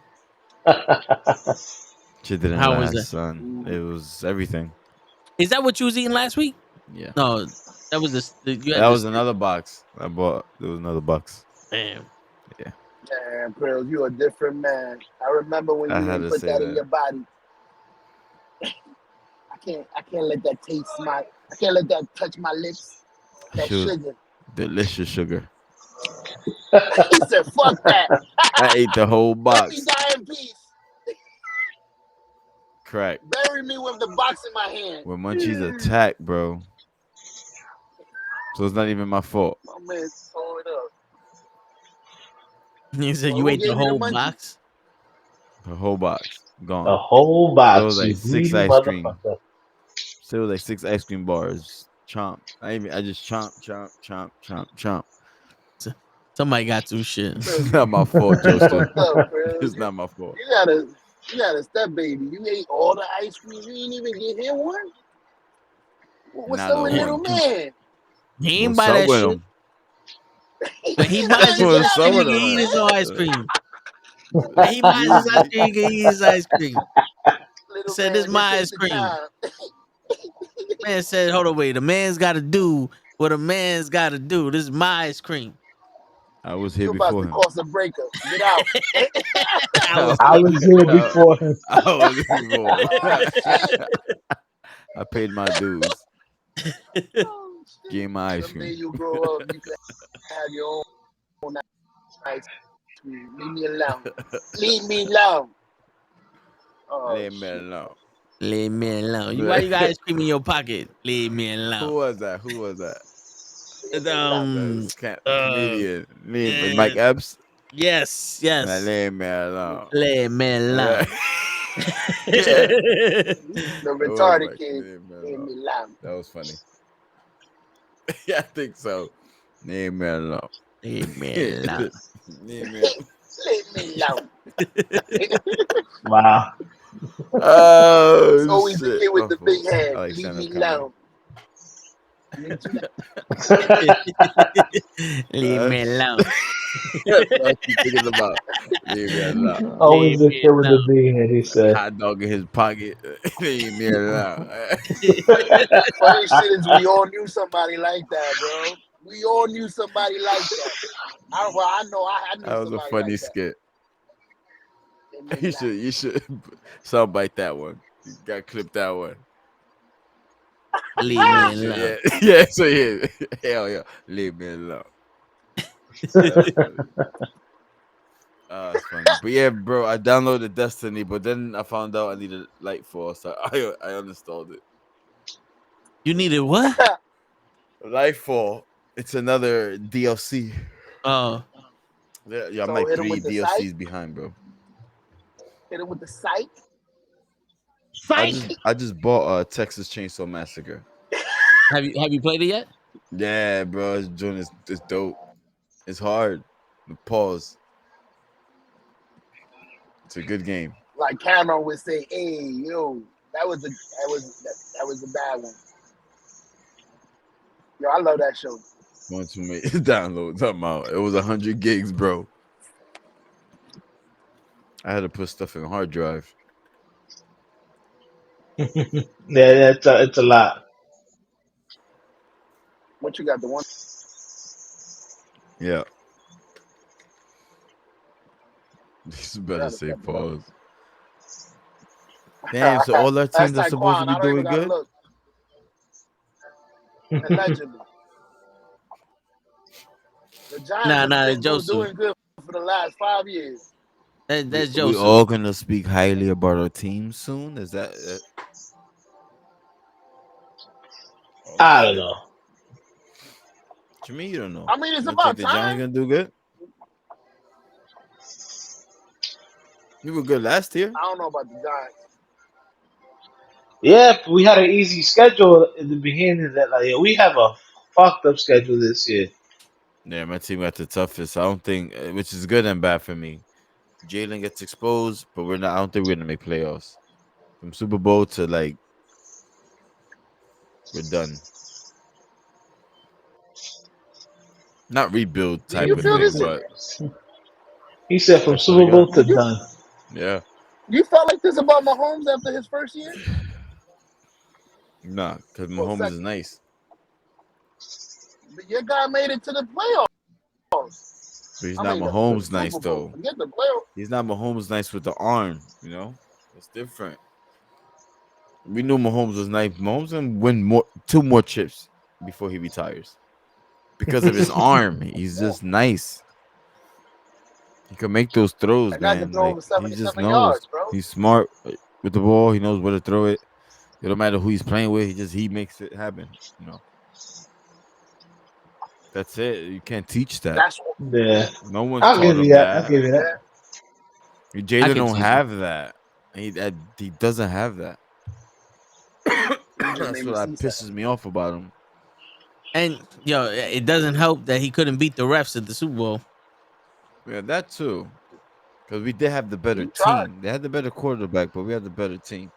Shit didn't How was last, that? son. It was everything. Is that what you was eating last week? Yeah. No, that was you had That this. was another box I bought. There was another box. Damn. Yeah. Man, Pearl, you a different man. I remember when I you had didn't to put say that in that. your body. I can't let that taste I can't let that touch my lips. That sugar. Delicious sugar. He said, fuck that. I ate the whole Let me box. die in peace. Crack. Bury me with the box in my hand. When Munchie's attack, bro. So it's not even my fault. My man tore it up. You said Well, you who ate the gave you the whole munchies? box. The whole box. Gone. The whole There box, was like you 6 greedy ice cream. motherfucker. So it was like 6 ice cream bars. Chomp. I just chomp. Somebody got through shit. It's not my fault, You Joseph. fucked up, bro. It's not my fault. You got a step baby. You ate all the ice cream. You ain't even get him one. What's Not up no with one. little man? He ain't What's buy up that with shit. him? But he buys his What's ice up cream. He with can him, eat man? his own ice cream. When he buys his ice cream, he can eat his ice cream. He Little said, man, "This is my take ice the cream." time. Man said, "Hold on, wait. A man's got to do what a man's got to do. This is my ice cream." I was here You about before to him. cause a breakup. Get out. I was here before him. I was here before him. Oh, shit. I paid my dues. Oh, shit. Gave my ice Someday cream. you grow up, you can have your own ice cream. Leave me alone. Leave me alone. Oh, Leave me shit. alone. Leave me alone. Why you got ice cream in your pocket? Leave me Who alone. was that? Leave me alone. Comedian. Mike Epps. Yes. Leave me alone. Leave me alone. The retarded kid. Leave me Leave me alone. alone. That was funny. Yeah, I think so. Leave me alone. Leave me alone. Leave me alone. Leave me alone. Wow. Oh, It's always the shit. kid with My the fault. big head. I like Leave stand-up me comedy. alone. Me too. Leave me alone. That's what I keep thinking about. Leave me alone. Always Leave the me kid with the alone. big head, he said. Hot dog in his pocket. Leave me alone. Funny shit is we all knew somebody like that, bro. We all knew somebody like that. I know I knew That was a somebody funny like that. skit. Leave me You alone. should soundbite that one. You got clip that one. Leave me Shit, alone. yeah, yeah. So yeah, hell yeah. Leave me alone. That's funny. That's funny. But yeah, bro, I downloaded Destiny, but then I found out I needed Lightfall, so I uninstalled it. You needed what? Lightfall. It's another DLC. Oh, Yeah, I'm So like hit him 3 with the psych. DLCs behind, bro. Hit him with the psych. I just bought Texas Chainsaw Massacre. have you played it yet? Yeah, bro, it's dope. It's hard. Pause. It's a good game. Like Cameron would say, "Hey, yo, that was a bad one." Yo, I love that show. Want to make download something out. It was 100 gigs, bro. I had to put stuff in hard drive. Yeah, it's a lot. What you got? The one. Yeah. You better Gotta say step it up. pause. Damn, so all our That's teams are supposed to Taekwon. be I don't even doing gotta good? look. Allegedly, the Giants have Nah, been Joseph. doing good for the last 5 years. That's We Joseph. all gonna speak highly about our team soon? Is that I don't know. What you mean you don't know? I mean, it's You don't think about the Giants time. gonna do good? You were good last year. I don't know about the Giants. Yeah, we had an easy schedule in the beginning. That like we have a fucked up schedule this year. Yeah, my team got the toughest. I don't think, which is good and bad for me. Jalen gets exposed, but we're not. I don't think we're gonna make playoffs. From Super Bowl to like, we're done. Not rebuild Do type you of feel thing, this? but He said from that's what I Super got. Bowl to Did you done. Yeah, you felt like this about Mahomes after his first year nah, because or Mahomes is second? nice. But your guy made it to the playoffs. But he's I not mean, to the Mahomes nice Super Bowl. though. Forget the playoffs. He's not Mahomes nice with the arm. You know, it's different. We knew Mahomes was nice. Mahomes gonna win 2 more chips before he retires because of his arm. He's just nice. He can make those throws, That guy can man. throw Like over he just 77 knows. yards, bro. He's smart with the ball. He knows where to throw it. It don't matter who he's playing with. He makes it happen. You know. That's it. You can't teach that. That's Yeah, No one I'll taught give you him that. I'll that. give you that. yeah. I Jalen can don't see that. have that. He doesn't have that. You just That's made what me see pisses something. me off about him. And yo, it doesn't help that he couldn't beat the refs at the Super Bowl. Yeah, that too. Because we did have the better He tried. team. They had the better quarterback, but we had the better team.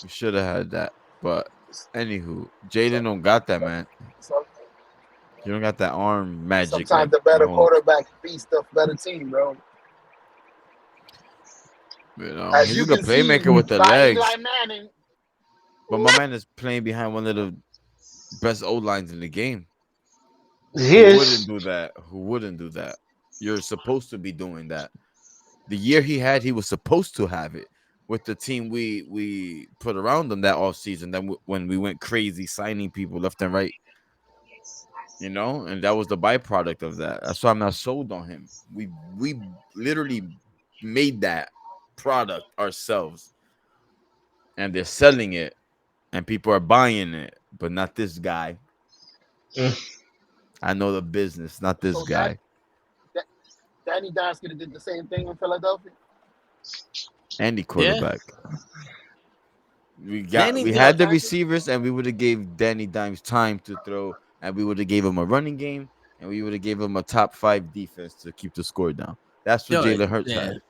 We should have had that. But anywho, Jalen don't got that, man. So, You don't got that arm magic sometimes like the better Mahomes. quarterback beats the better team, bro. You know, As he's you a good can see playmaker with the by legs. Eli Manning, But my man is playing behind one of the best O lines in the game. He Who is. wouldn't do that? Who wouldn't do that? You're supposed to be doing that. The year he had, he was supposed to have it with the team we put around him that offseason. Then when we went crazy signing people left and right, you know, and that was the byproduct of that. That's why I'm not sold on him. We literally made that product ourselves, and they're selling it, and people are buying it, but not this guy. Mm. I know the business, not this so guy. Danny Dimes could have did the same thing in Philadelphia. Any quarterback. We Danny, had the Exactly. receivers, and we would have gave Danny Dimes time to throw, and we would have gave him a running game, and we would have gave him a top 5 defense to keep the score down. That's what Jalen Hurts yeah. had.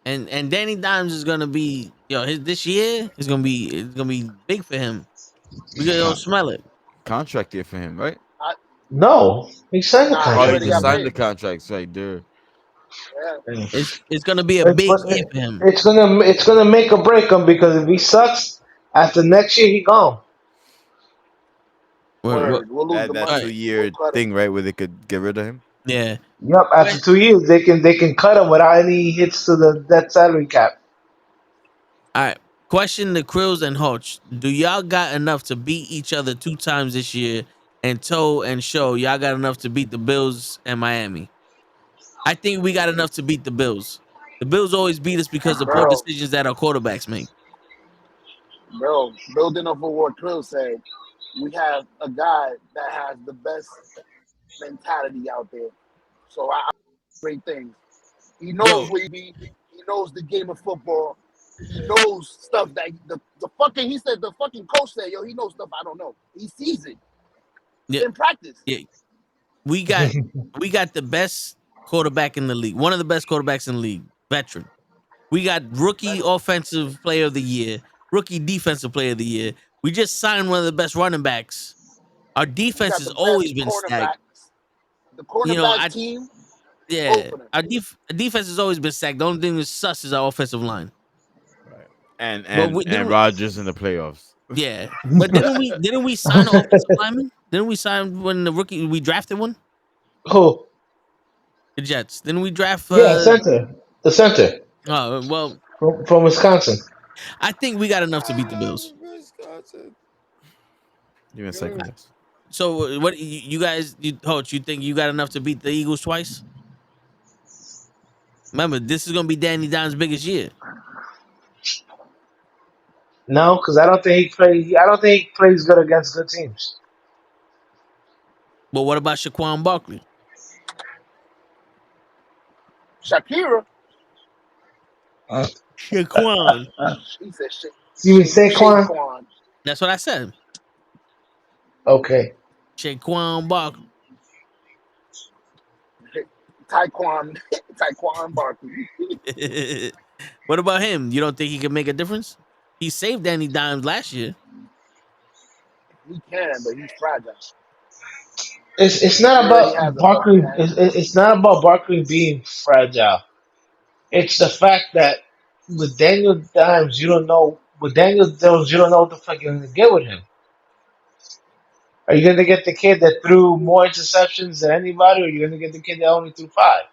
And Danny Dimes is gonna be this year is gonna be big for him. We gonna smell it. contract year for him, right? No, he signed the Nah, he Oh, he contract. already just got signed the paid. contracts right there. Yeah. It's gonna be a It's, big but year for him. it's gonna make or break him because if he sucks after next year, he gone. What? Word. We'll lose That the that All money. two right. We'll year cut him. thing, right, where they could get rid of him. Yeah. Yep. After But, 2 years, they can cut him without any hits to the dead salary cap. all right. Question to Krills and Hodge. Do y'all got enough to beat each other 2 times this year and toe and show y'all got enough to beat the Bills and Miami? I think we got enough to beat the Bills. The Bills always beat us because of poor Bro, decisions that our quarterbacks make. building off of what Krill said, we have a guy that has the best mentality out there. So I great things. He knows Yo, where he be. He knows the game of football. He knows stuff that the fucking he said the fucking coach said, yo, he knows stuff I don't know. He sees it yeah, in practice. yeah. We got we got the best quarterback in the league. One of the best quarterbacks in the league. Veteran. We got rookie offensive player of the year, rookie defensive player of the year. We just signed one of the best running backs. Our We defense got has the best always been stacked. cornerbacks. The You know, cornerback I team, both yeah, of them. our defense has always been stacked. The only thing that's sus is our offensive line. Right. And But and we and didn't. Rodgers in the playoffs. Yeah, but didn't we sign an offensive lineman? Didn't we sign when the rookie we drafted one? Who? The Jets. Didn't we draft? Yeah, center. The center Well, from Wisconsin. I think we got enough to beat the Bills. Wisconsin. Give me a second, guys. So what you guys, Coach? You think you got enough to beat the Eagles twice? Remember, this is gonna be Danny Dimes' biggest year. No, because I don't think he plays. I don't think he plays good against good teams. But what about Shaquan Barkley? Shakira, Shaquan. he said shit. You mean Saquon? Shaquan. That's what I said. Okay. Shaquan Barkley. Taekwon Barkley. What about him? You don't think he can make a difference? He saved Danny Dimes last year. He can, but he's fragile. It's not He already about has a fucking Barkley. hand injury. It's not about Barkley being fragile. It's the fact that with Daniel Dimes, you don't know. With Daniel Jones, you don't know what the fuck you're gonna get with him. Are you gonna get the kid that threw more interceptions than anybody, or are you gonna get the kid that only threw five?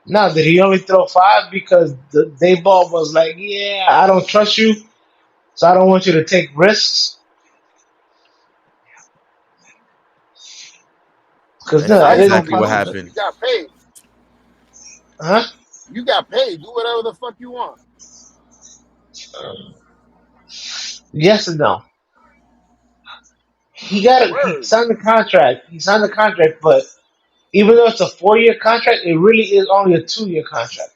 Now, did he only throw five because the Dayball was like, "Yeah, I don't trust you, so I don't want you to take risks"? Because That's no, Now it you isn't don't exactly be what possible. losing. You happened. got paid. Huh? You got paid. Do whatever the fuck you want. Yes and no. He Word. signed the contract. He signed the contract, but even though it's a 4 year contract, it really is only a 2 year contract.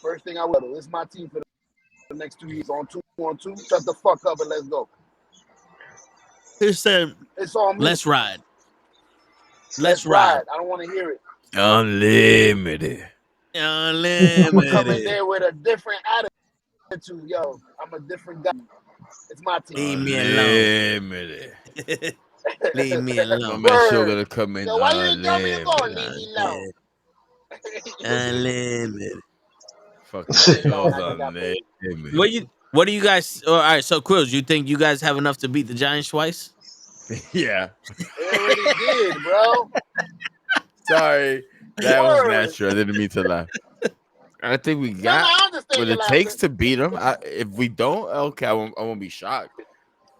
First thing I will do. This is my team for the next 2 years. On two. Shut the fuck up and let's go. He said, It's on me. "Let's ride. Let's Let's ride. ride. I don't want to hear it. Unlimited. I'ma come in Unlimited. there with a different attitude. Yo, I'm a different guy. It's my team. Leave me alone. Unlimited. Leave me My alone. man Show Word. gonna come in Yo, why you ain't tell me to go? Leave unlimited. me alone. Unlimited. Fucking Nah, Show's I just got paid. unlimited. What do you guys? All right, so Quills, you think you guys have enough to beat the Giants twice? Yeah. They already did, bro. Sorry. That was Word. natural. I didn't mean to laugh. I think we No, got I understand what you it takes laughing. to beat them. If we don't, okay, I won't be shocked.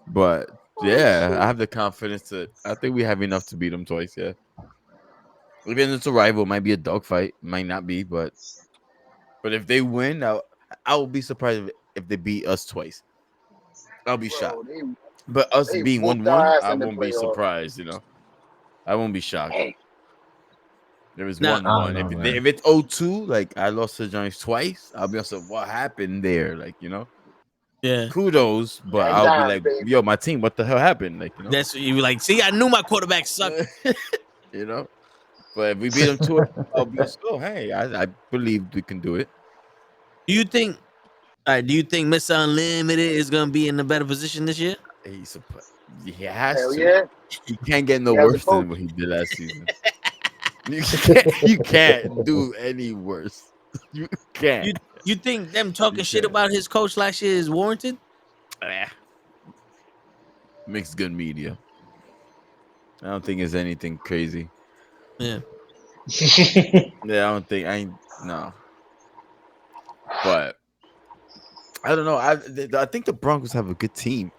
But Oh, yeah, shit. I have the confidence to. I think we have enough to beat them twice. Yeah, even it's a rival, it might be a dogfight, might not be, but if they win, I will be surprised if they beat us twice. I'll be shocked. Bro, But us they being whooped our 1-1, ass I in the won't be playoff. surprised. I won't be shocked. Dang. If it's Nah, 1-1, know, man. if it's 0-2, like I lost to the Giants twice, I'll be also what happened there, yeah. kudos, but Gang I'll be Dimes, like, baby. yo, my team, what the hell happened? That's what you were like. See, I knew my quarterback sucked. you know. But if we beat them to it, I'll be so hey, I believe we can do it. Do you think All right, do you think Mr. Unlimited is gonna be in a better position this year? He has Hell to. yeah. He can't get no He has a worse coach. than what he did last season. You can't do any worse. You can't. You think them talking shit can't. about his coach last year is warranted? Makes good media. I don't think it's anything crazy. Yeah. Yeah, I don't think I ain't no. But I don't know. I think the Broncos have a good team.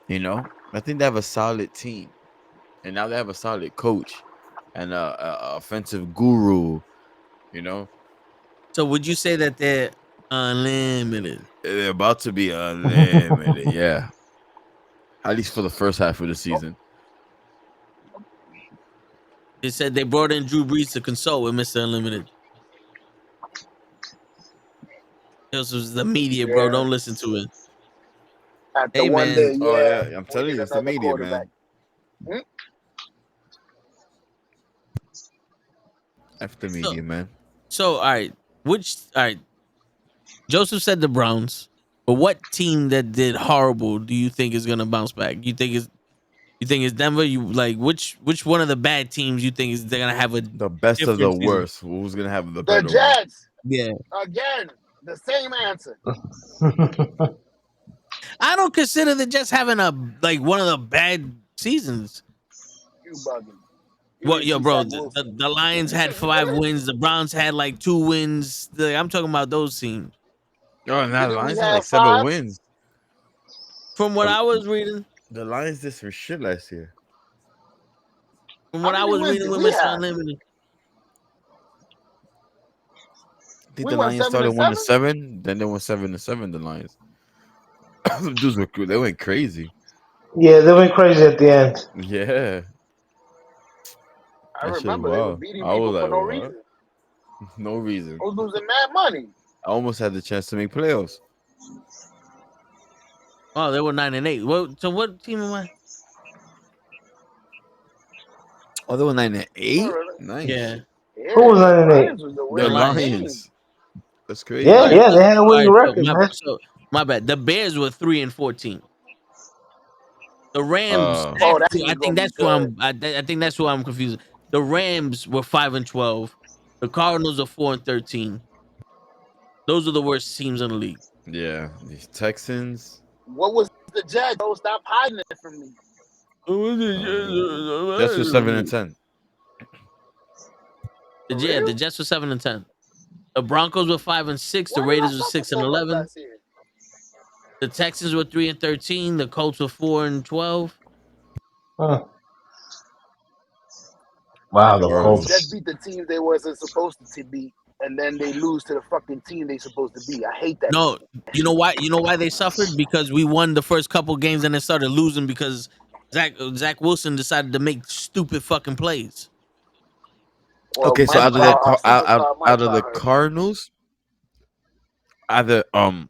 You know, I think they have a solid team, and now they have a solid coach and a offensive guru. You know, So would you say that they're unlimited? they're about to be unlimited. Yeah, at least for the first half of the season. They said they brought in Drew Brees to consult with Mr. Unlimited. This was the media, bro. Yeah. Don't listen to it. After Hey, one man. day, Oh yeah, yeah, I'm we telling need you, it's the another media, quarterback. man. F the So, media, man. all right. All right. Joseph said the Browns. But what team that did horrible do you think is gonna bounce back? You think it's Denver? You like which one of the bad teams you think is they're gonna have a The best of the different season? worst. Who's gonna have the The better one? Jets, Yeah. again, the same answer. I don't consider the Jets having a like one of the bad seasons. You bugging. You Well, didn't yo, see bro, Zach Wilson. the Lions had 5 wins. The Browns had like 2 wins. I'm talking about those teams. Oh, now the Didn't we Lions had like have 7 5? wins. From what The, I was reading, the Lions did some shit last year. How many wins did with we Mr. have? Unlimited, I think We the went Lions 7 started and 1 to 7. 7, then they went 7 to 7. The Lions, Them dudes were they went crazy. Yeah, they went crazy at the end. Yeah, I that shit was remember they were wild. beating I was people for like, no what? reason. No reason. I was losing mad money. I almost had the chance to make playoffs. oh, they were 9-8. So what team am I? Oh, they were 9 and 8. Really? Nice. Yeah, Who Yeah, was the 9-8? Lions was the The the winningest Lions. team. Lions. That's Yeah, All crazy. right, yeah, they had a all winning right. record, man. So my bad. The Bears were 3-14. The Rams, Uh, Oh, that I team's think gonna be that's who good. I think that's who I'm confused. The Rams were 5-12. The Cardinals are 4-13. Those are the worst teams in the league. yeah, these Texans. What was the Jets? Oh, stop hiding it from me. Jets were 7 and 10. For Yeah, the real? Jets were 7-10. The Broncos were 5-6. The Why did I Raiders were suffer six and so much eleven. last year? The Texans were 3-13. The Colts were 4-12. Huh. Wow, the Well, the Horrible. Jets Colts. beat the teams they wasn't supposed to beat, and then they lose to the fucking team they supposed to beat. I hate that No, shit. you know why? You know why they suffered? Because we won the first couple games and then started losing because Zach Wilson decided to make stupid fucking plays. Well, Okay, so Mike, out of Like the our out, superstar Mike out of the got hurt. Cardinals, either out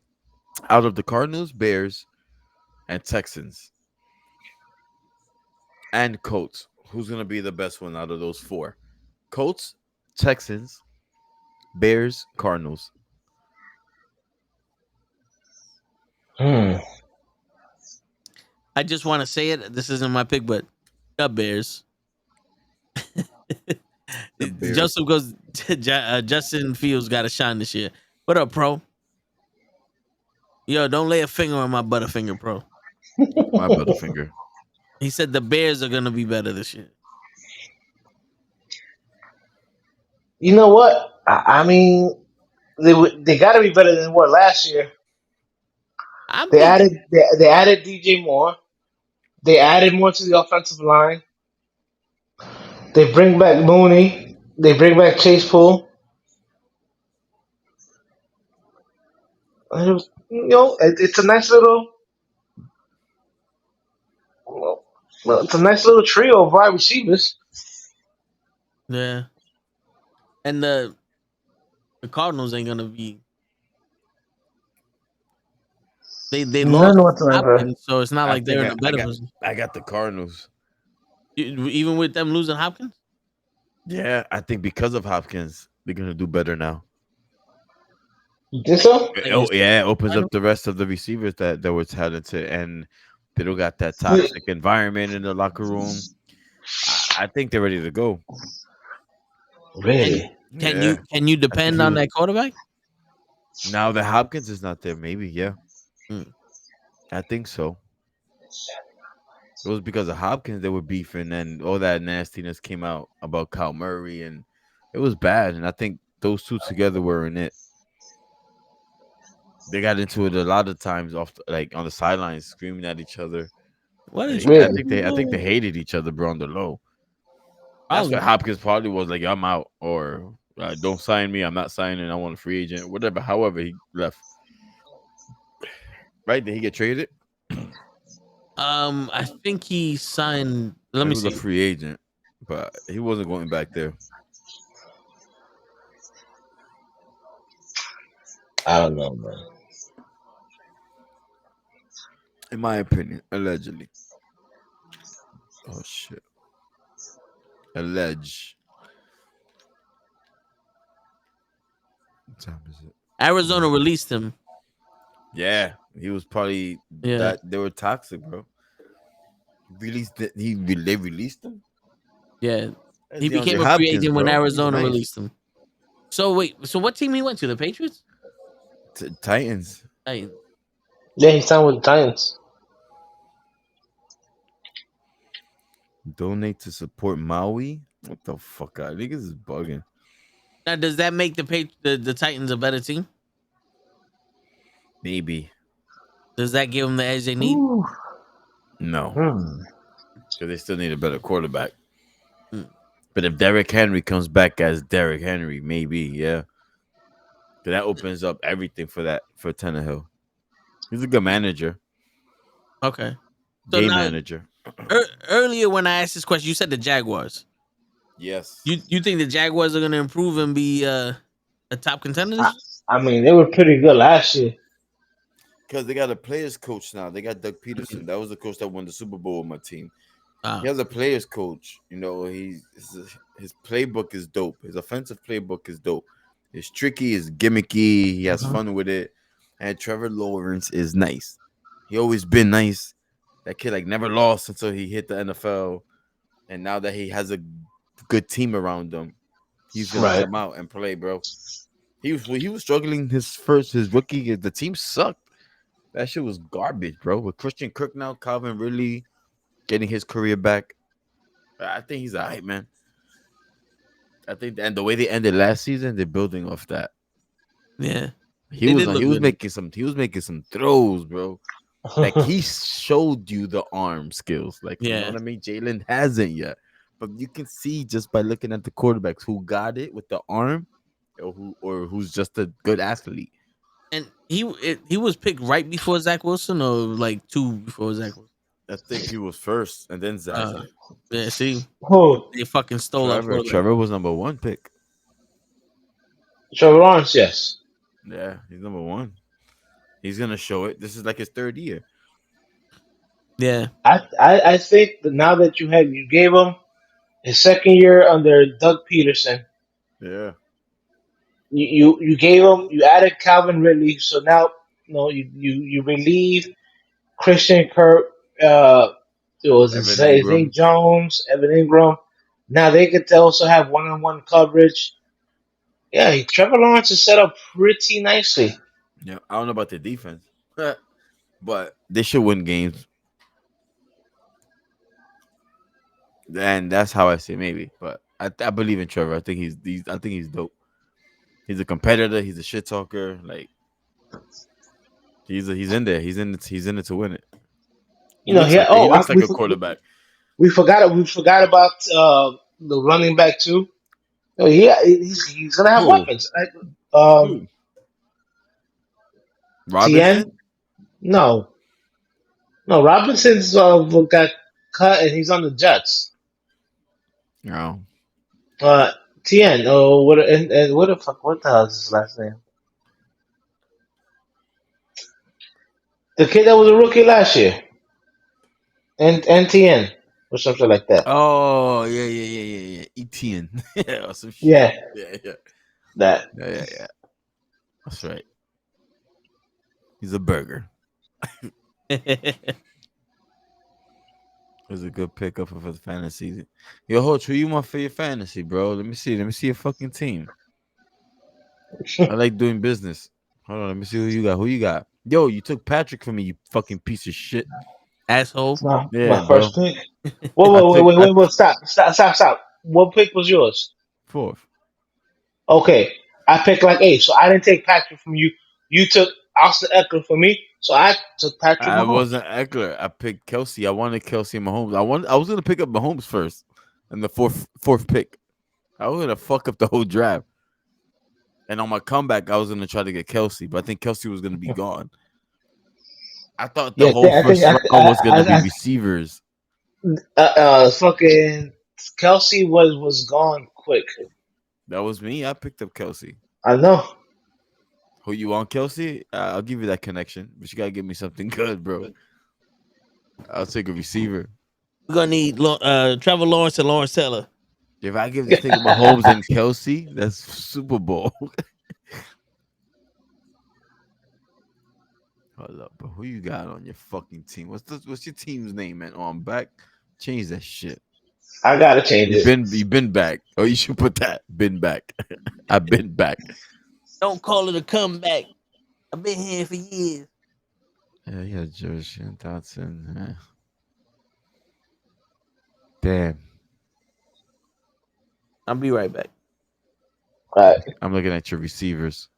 of the Cardinals, Bears, and Texans and Colts, who's gonna be the best one out of those 4? Colts, Texans, Bears, Cardinals. Hmm. I just want to say it. This isn't my pick, but the Bears. The Bears. Joseph goes. Justin Fields got to shine this year. What up, pro? Yo, don't lay a finger on my butterfinger, pro. My Butterfinger. He said the Bears are gonna be better this year. You know what? I mean, they got to be better than what last year. I'm They thinking. added they added DJ Moore. They added more to the offensive line. They bring back Mooney. They bring back Chase Poole. And it was, it's a nice little, well, it's a nice little trio of wide receivers. Yeah, and the Cardinals ain't gonna be. They None lost whatsoever. Hopkins, so it's not I like they're think in a I better got position. I got the Cardinals. Even with them losing Hopkins. Yeah, I think because of Hopkins, they're gonna do better now. You think so? It opens up the rest of the receivers that were talented, and they don't got that Wait, toxic environment in the locker room. I think they're ready to go. And really? Yeah, can you I think depend he on was. that quarterback? Now that Hopkins is not there, maybe yeah, Mm. I think so. It was because of Hopkins they were beefing, and all that nastiness came out about Kyle Murray, and it was bad. And I think those two together were in it. They got into it a lot of times like on the sidelines, screaming at each other. What is Really? I think they hated each other, bro, on the low. That's why probably? Hopkins probably was like, "I'm out," or "Don't sign me. I'm not signing. I want a free agent." Whatever. However, he left. Right? Did he get traded? I think he signed. Let He me was a see. free agent, but he wasn't going back there. I don't know, man. In my opinion, allegedly. Oh shit. Allege. What time is it? Arizona released him. Yeah, he was probably Yeah, that. They were toxic, bro. They released him. yeah. That's He DeAndre became a free Hopkins, agent when bro. He's Arizona nice. released him. So wait, so what team he went to? The Patriots? Titans. Hey, Yeah, he signed with the Giants. Donate to support Maui. What the fuck? Niggas is bugging. now does that make the Titans a better team? Maybe. Does that give them the edge they need? Ooh. No. Hmm. Because they still need a better quarterback. Mm. But if Derrick Henry comes back as Derrick Henry, maybe, yeah. 'Cause that opens up everything for Tannehill. He's a good manager, Okay. So game now manager. earlier when I asked this question, you said the Jaguars. Yes. You think the Jaguars are going to improve and be a top contender I, this year? I mean, they were pretty good last year. Because they got a players coach now. They got Doug Peterson. That was the coach that won the Super Bowl with my team. He Ah, has a players coach. You know, his playbook is dope. His offensive playbook is dope. It's tricky, it's gimmicky. He has fun with it. And Trevor Lawrence is nice. He always been nice. That kid like never lost until he hit the NFL. And now that he has a good team around him, he's gonna Right. come out and play, bro. He was struggling his rookie. The team sucked. That shit was garbage, bro. With Christian Kirk now, Calvin really getting his career back. I think he's alright, man. I think, and the way they ended last season, they're building off that. yeah. He They was did look good. he was making some throws, bro. Like he showed you the arm skills. Like, you know Yeah. what I mean? Jalen hasn't yet. But you can see just by looking at the quarterbacks who got it with the arm or who's just a good athlete. And he was picked right before Zach Wilson or like two before Zach Wilson. I think he was first and then Zach. Yeah, see, Who? they fucking stole our Trevor. quarterback. Trevor was number one pick. Trevor Lawrence, yes. Yeah, he's number one. He's gonna show it. This is like his third year. Yeah, I think that now that you gave him his second year under Doug Peterson, Yeah. you gave him you added Calvin Ridley, so now you relieve Christian Kirk, it was Evan Zay Ingram. Jones, Evan Ingram. Now they could also have one-on-one coverage. Yeah, Trevor Lawrence is set up pretty nicely. Yeah. I don't know about the defense. But they should win games. And that's how I say maybe. But I believe in Trevor. I think he's dope. He's a competitor. He's a shit talker. Like he's in there. He's in it to win it. You know, He looks like a quarterback. we forgot about the running back too. Oh, yeah, he's gonna have Who? weapons. Who? Tien? Robinson? No, no. Robinson's got cut and he's on the Jets. No. Uh, Tien. Oh, and what the fuck? What the hell is his last name? The kid that was a rookie last year, and Tien or something like that. Oh yeah. Etienne. Yeah, or some shit. Yeah, Yeah. that. Yeah. That's right. He's a burger. It was a good pickup for the fantasy. Yo, Hoach, who you want for your fantasy, bro? Let me see. Let me see your fucking team. I like doing business. Hold on, let me see who you got. Who you got? Yo, you took Patrick from me, you fucking piece of shit. Asshole. Yeah, My bro. first pick. I took Wait. Stop. What pick was yours? fourth. Okay, I picked like eight, so I didn't take Patrick from you. You took Austin Eckler from me, so I took Patrick I Mahomes. wasn't Eckler. I picked Kelsey. I wanted Kelsey and Mahomes. I was gonna pick up Mahomes first, and the fourth pick. I was gonna fuck up the whole draft. And on my comeback, I was gonna try to get Kelsey, but I think Kelsey was gonna be gone. I thought the Yeah, whole I think first round was gonna be receivers. fucking Kelsey was gone quick. That was me. I picked up Kelsey. I know. Who you want, Kelsey? I'll give you that connection, but you gotta give me something good, bro. I'll take a receiver. We're gonna need Trevor Lawrence and Lawrence Taylor. If I give this nigga Mahomes and Kelsey, that's Super Bowl. Hold up, bro. Who you got on your fucking team? What's your team's name, man? Oh, I'm back. Change that shit. I gotta change it. You've been back. Oh, you should put that. Been back. I've been back. Don't call it a comeback. I've been here for years. Yeah, George and Dotson. Damn. I'll be right back. All right, I'm looking at your receivers.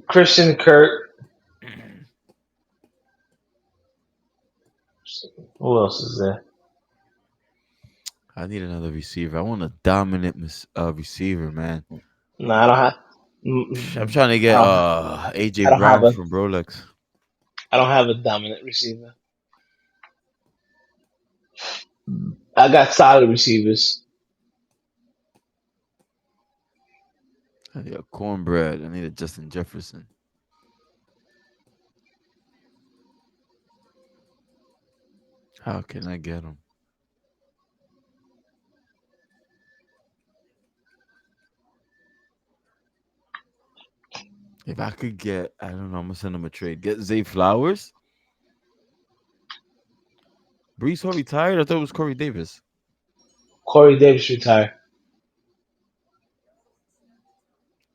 Christian Kirk. Who else is there? I need another receiver. I want a dominant receiver, man. No, I don't have. I'm trying to get I AJ don't have Brown a. from Rolex. I don't have a dominant receiver. I got solid receivers. I need a cornbread. I need a Justin Jefferson. How can I get him? If I could get, I don't know, I'm gonna send him a trade. Get Zay Flowers. Brees Hall retired? I thought it was Corey Davis. Corey Davis retired.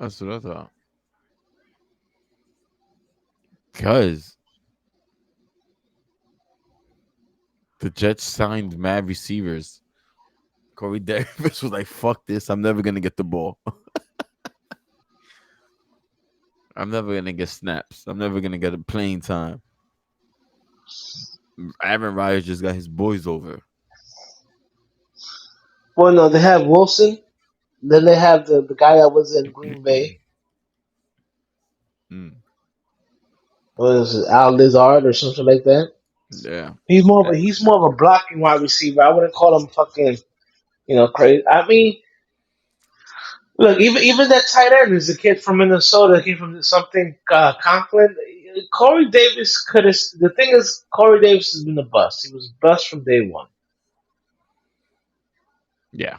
That's what I thought. Cause the Jets signed mad receivers. Corey Davis was like, fuck this. I'm never gonna get the ball. I'm never gonna get snaps. I'm never gonna get a playing time. Aaron Rodgers just got his boys over. Well, no, they have Wilson. Then they have the guy that was in Green Bay. Mm, What is it, Al Lizard or something like that? yeah. He's more of a blocking wide receiver. I wouldn't call him fucking crazy. I mean, look, even that tight end is a kid from Minnesota. Came from something Conklin. Corey Davis could have. The thing is, Corey Davis has been a bust. He was a bust from day one. Yeah.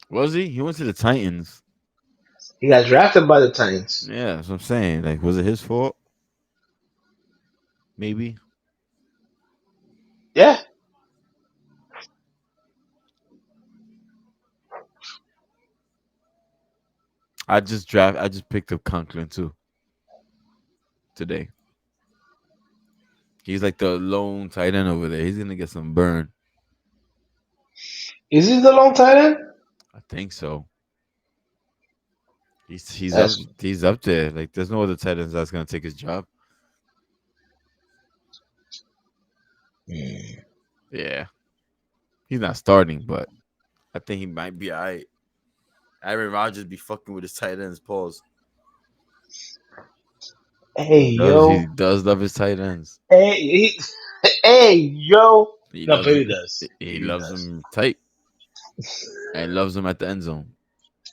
Was he? He went to the Titans. He got drafted by the Titans. Yeah, that's what I'm saying. Like, was it his fault? Maybe. Yeah, I just picked up Conklin too today. He's like the lone tight end over there. He's gonna get some burn. is he the long tight end? I think so. He's up That's he's up there. Like there's no other tight ends that's gonna take his job. Yeah. He's not starting, but I think he might be alright. Aaron Rodgers be fucking with his tight ends. Pause. hey He yo, does love his tight ends. hey he, hey yo. He No, loves but he him. does. He He loves does. them tight and loves them at the end zone.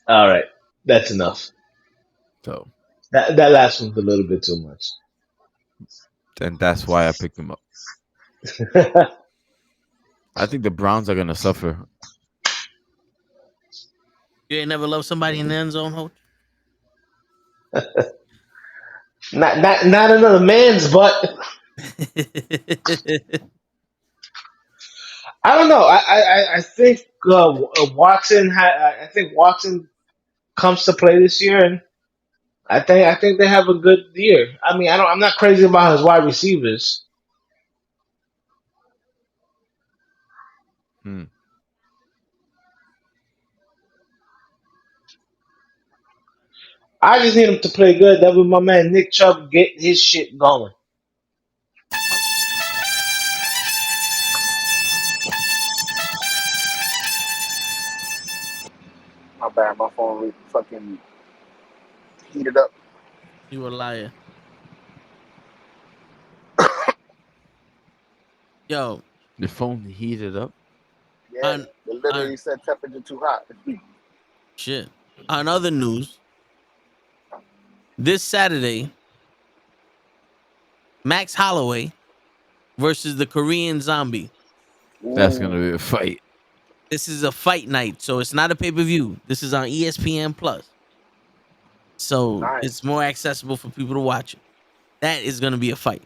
All right, that's enough. So, That last one's a little bit too much. and that's why I picked him up. I think the Browns are gonna suffer. You ain't never loved somebody in the end zone, Hope? Not another man's butt. I don't know. I think Watson. I think Watson comes to play this year, and I think they have a good year. I mean, I'm not crazy about his wide receivers. Hmm. I just need him to play good. That way, my man Nick Chubb get his shit going. My bad, my phone fucking heated up. You a liar. Yo, The phone heated up. Yeah, on they literally on said temperature too hot. shit. On other news, this Saturday, Max Holloway versus the Korean Zombie. That's gonna Ooh, be a fight. This is a fight night, so it's not a pay-per-view. This is on ESPN Plus. So nice. it's more accessible for people to watch it. That is gonna be a fight.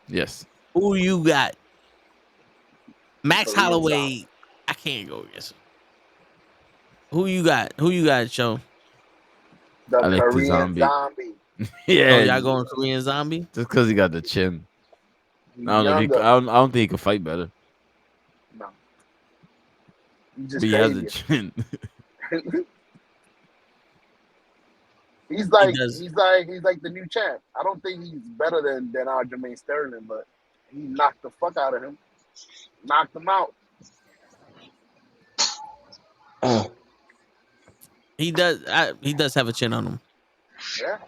Yes. Who you got? Max Korean zombie. Holloway. I can't go against him. Who you got? Who you got, Joe? The I like the Korean zombie. zombie. Oh, Yeah. y'all going Korean Zombie? Just because he got the chin. He's I don't know. If he, younger. I don't think he could fight better. No, he's But just he has a crazy. chin. he's He like does. he's like the new champ. I don't think he's better than our Jermaine Sterling, but he knocked the fuck out of him. Knocked him out. He does. He does have a chin on him. Yeah.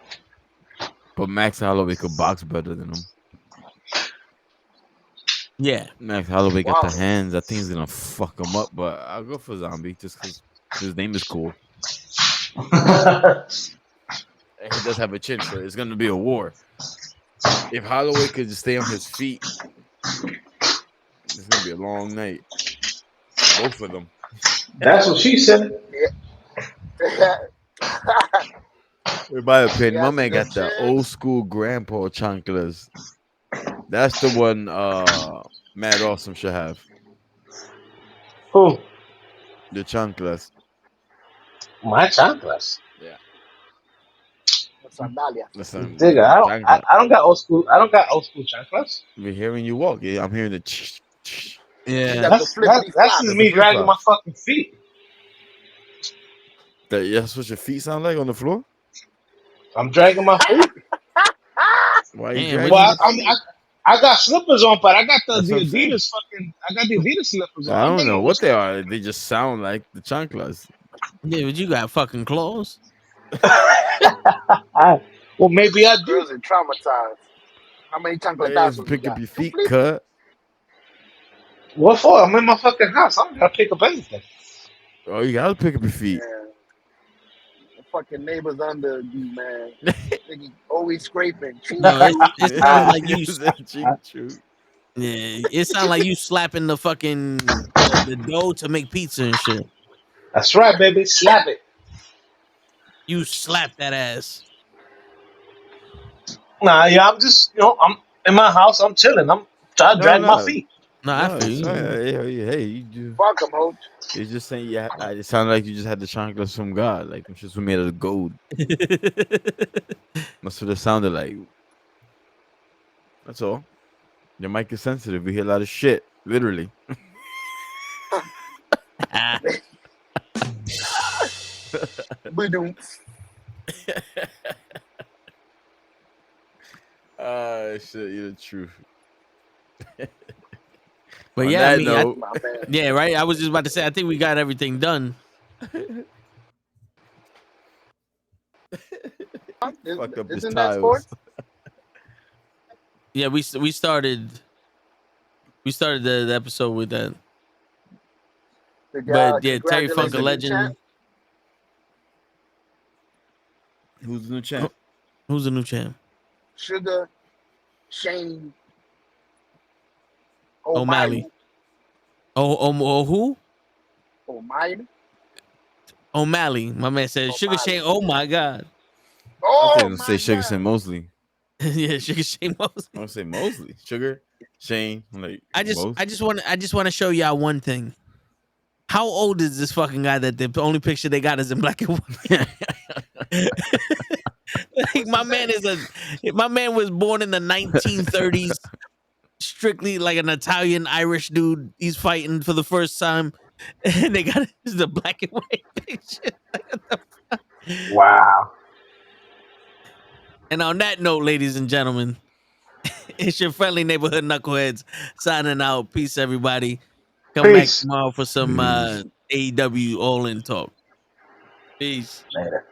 But Max Holloway could box better than him. Yeah. Max Holloway got the Wow. hands. I think he's gonna fuck him up. But I'll go for Zombie just because his name is cool. And he does have a chin, so it's gonna be a war. If Holloway could just stay on his feet, it's gonna be a long night. Both of them. That's what she said. Yeah. In my opinion, He my has a man good got the chin. old school grandpa chanclas. That's the one Mad Awesome should have. Who? The chanclas. My chanclas. Yeah. Sandalia. Listen, Digga, chancla. I don't got old school. I don't got old school chanclas. We're hearing you walk. Yeah, I'm hearing the He Yeah. got the flippity That's flop. just That's the me flip dragging my flops. fucking feet. That's what your feet sound like on the floor? I'm dragging my feet. Why are you Damn, dragging Well, your feet? I got slippers on, but I got That's the what I'm saying. Adidas fucking. I got the Adidas slippers on. I I'm don't talking know about old what they school. are. They just sound like the chanclas. Yeah, but you got fucking claws. Well, maybe I do. Girls are traumatized. How many Hey, chancletazos you pick up got? your You feet, flip. cut. What for? I'm in my fucking house. I don't gotta pick up anything. Oh, you gotta pick up your feet. Yeah. The fucking neighbors under you, man. Nigga always scraping. Cheek, No, it cheek. sounds like you. Cheek. Yeah, it sounds like you slapping the fucking the dough to make pizza and shit. That's right, baby. Slap it. You slap that ass. Nah, yeah, I'm just, I'm in my house. I'm chilling. I'm trying to No, drag my no, feet. No, I no. feel It's you. hey, you do. Fuck him, Hoach. You're just saying, yeah. It sounded like you just had the chanclas from God, like them shits were made of gold. That's what it sounded like. That's all. Your mic is sensitive. We hear a lot of shit, literally. Boom. Shit, you're the truth. But On yeah, I that mean, note, My man. yeah, right. I was just about to say, I think we got everything done. fucked up his Isn't that tiles. sports? Yeah, we started the episode with that. Did But yeah, Terry congratulate Funk, a the new legend. champ? Who's the new champ? Who's the new champ? Sugar Shane O'Malley. Oh, who? O'Malley. O'Malley. My man said Sugar O'Malley. Shane. Oh my God. I was Oh gonna my say Sugar God. Shane Mosley. Yeah, Sugar Shane Mosley. I want to say Mosley. Sugar Shane. I'm like I Mosley. just want to show y'all one thing. How old is this fucking guy that the only picture they got is in black and white? Like, my man was born in the 1930s, strictly like an Italian Irish dude. He's fighting for the first time, and they got the black and white picture. Wow. And on that note, ladies and gentlemen, it's your friendly neighborhood knuckleheads signing out. Peace, everybody. Come back Peace. tomorrow for some AEW All In talk. Peace. Later.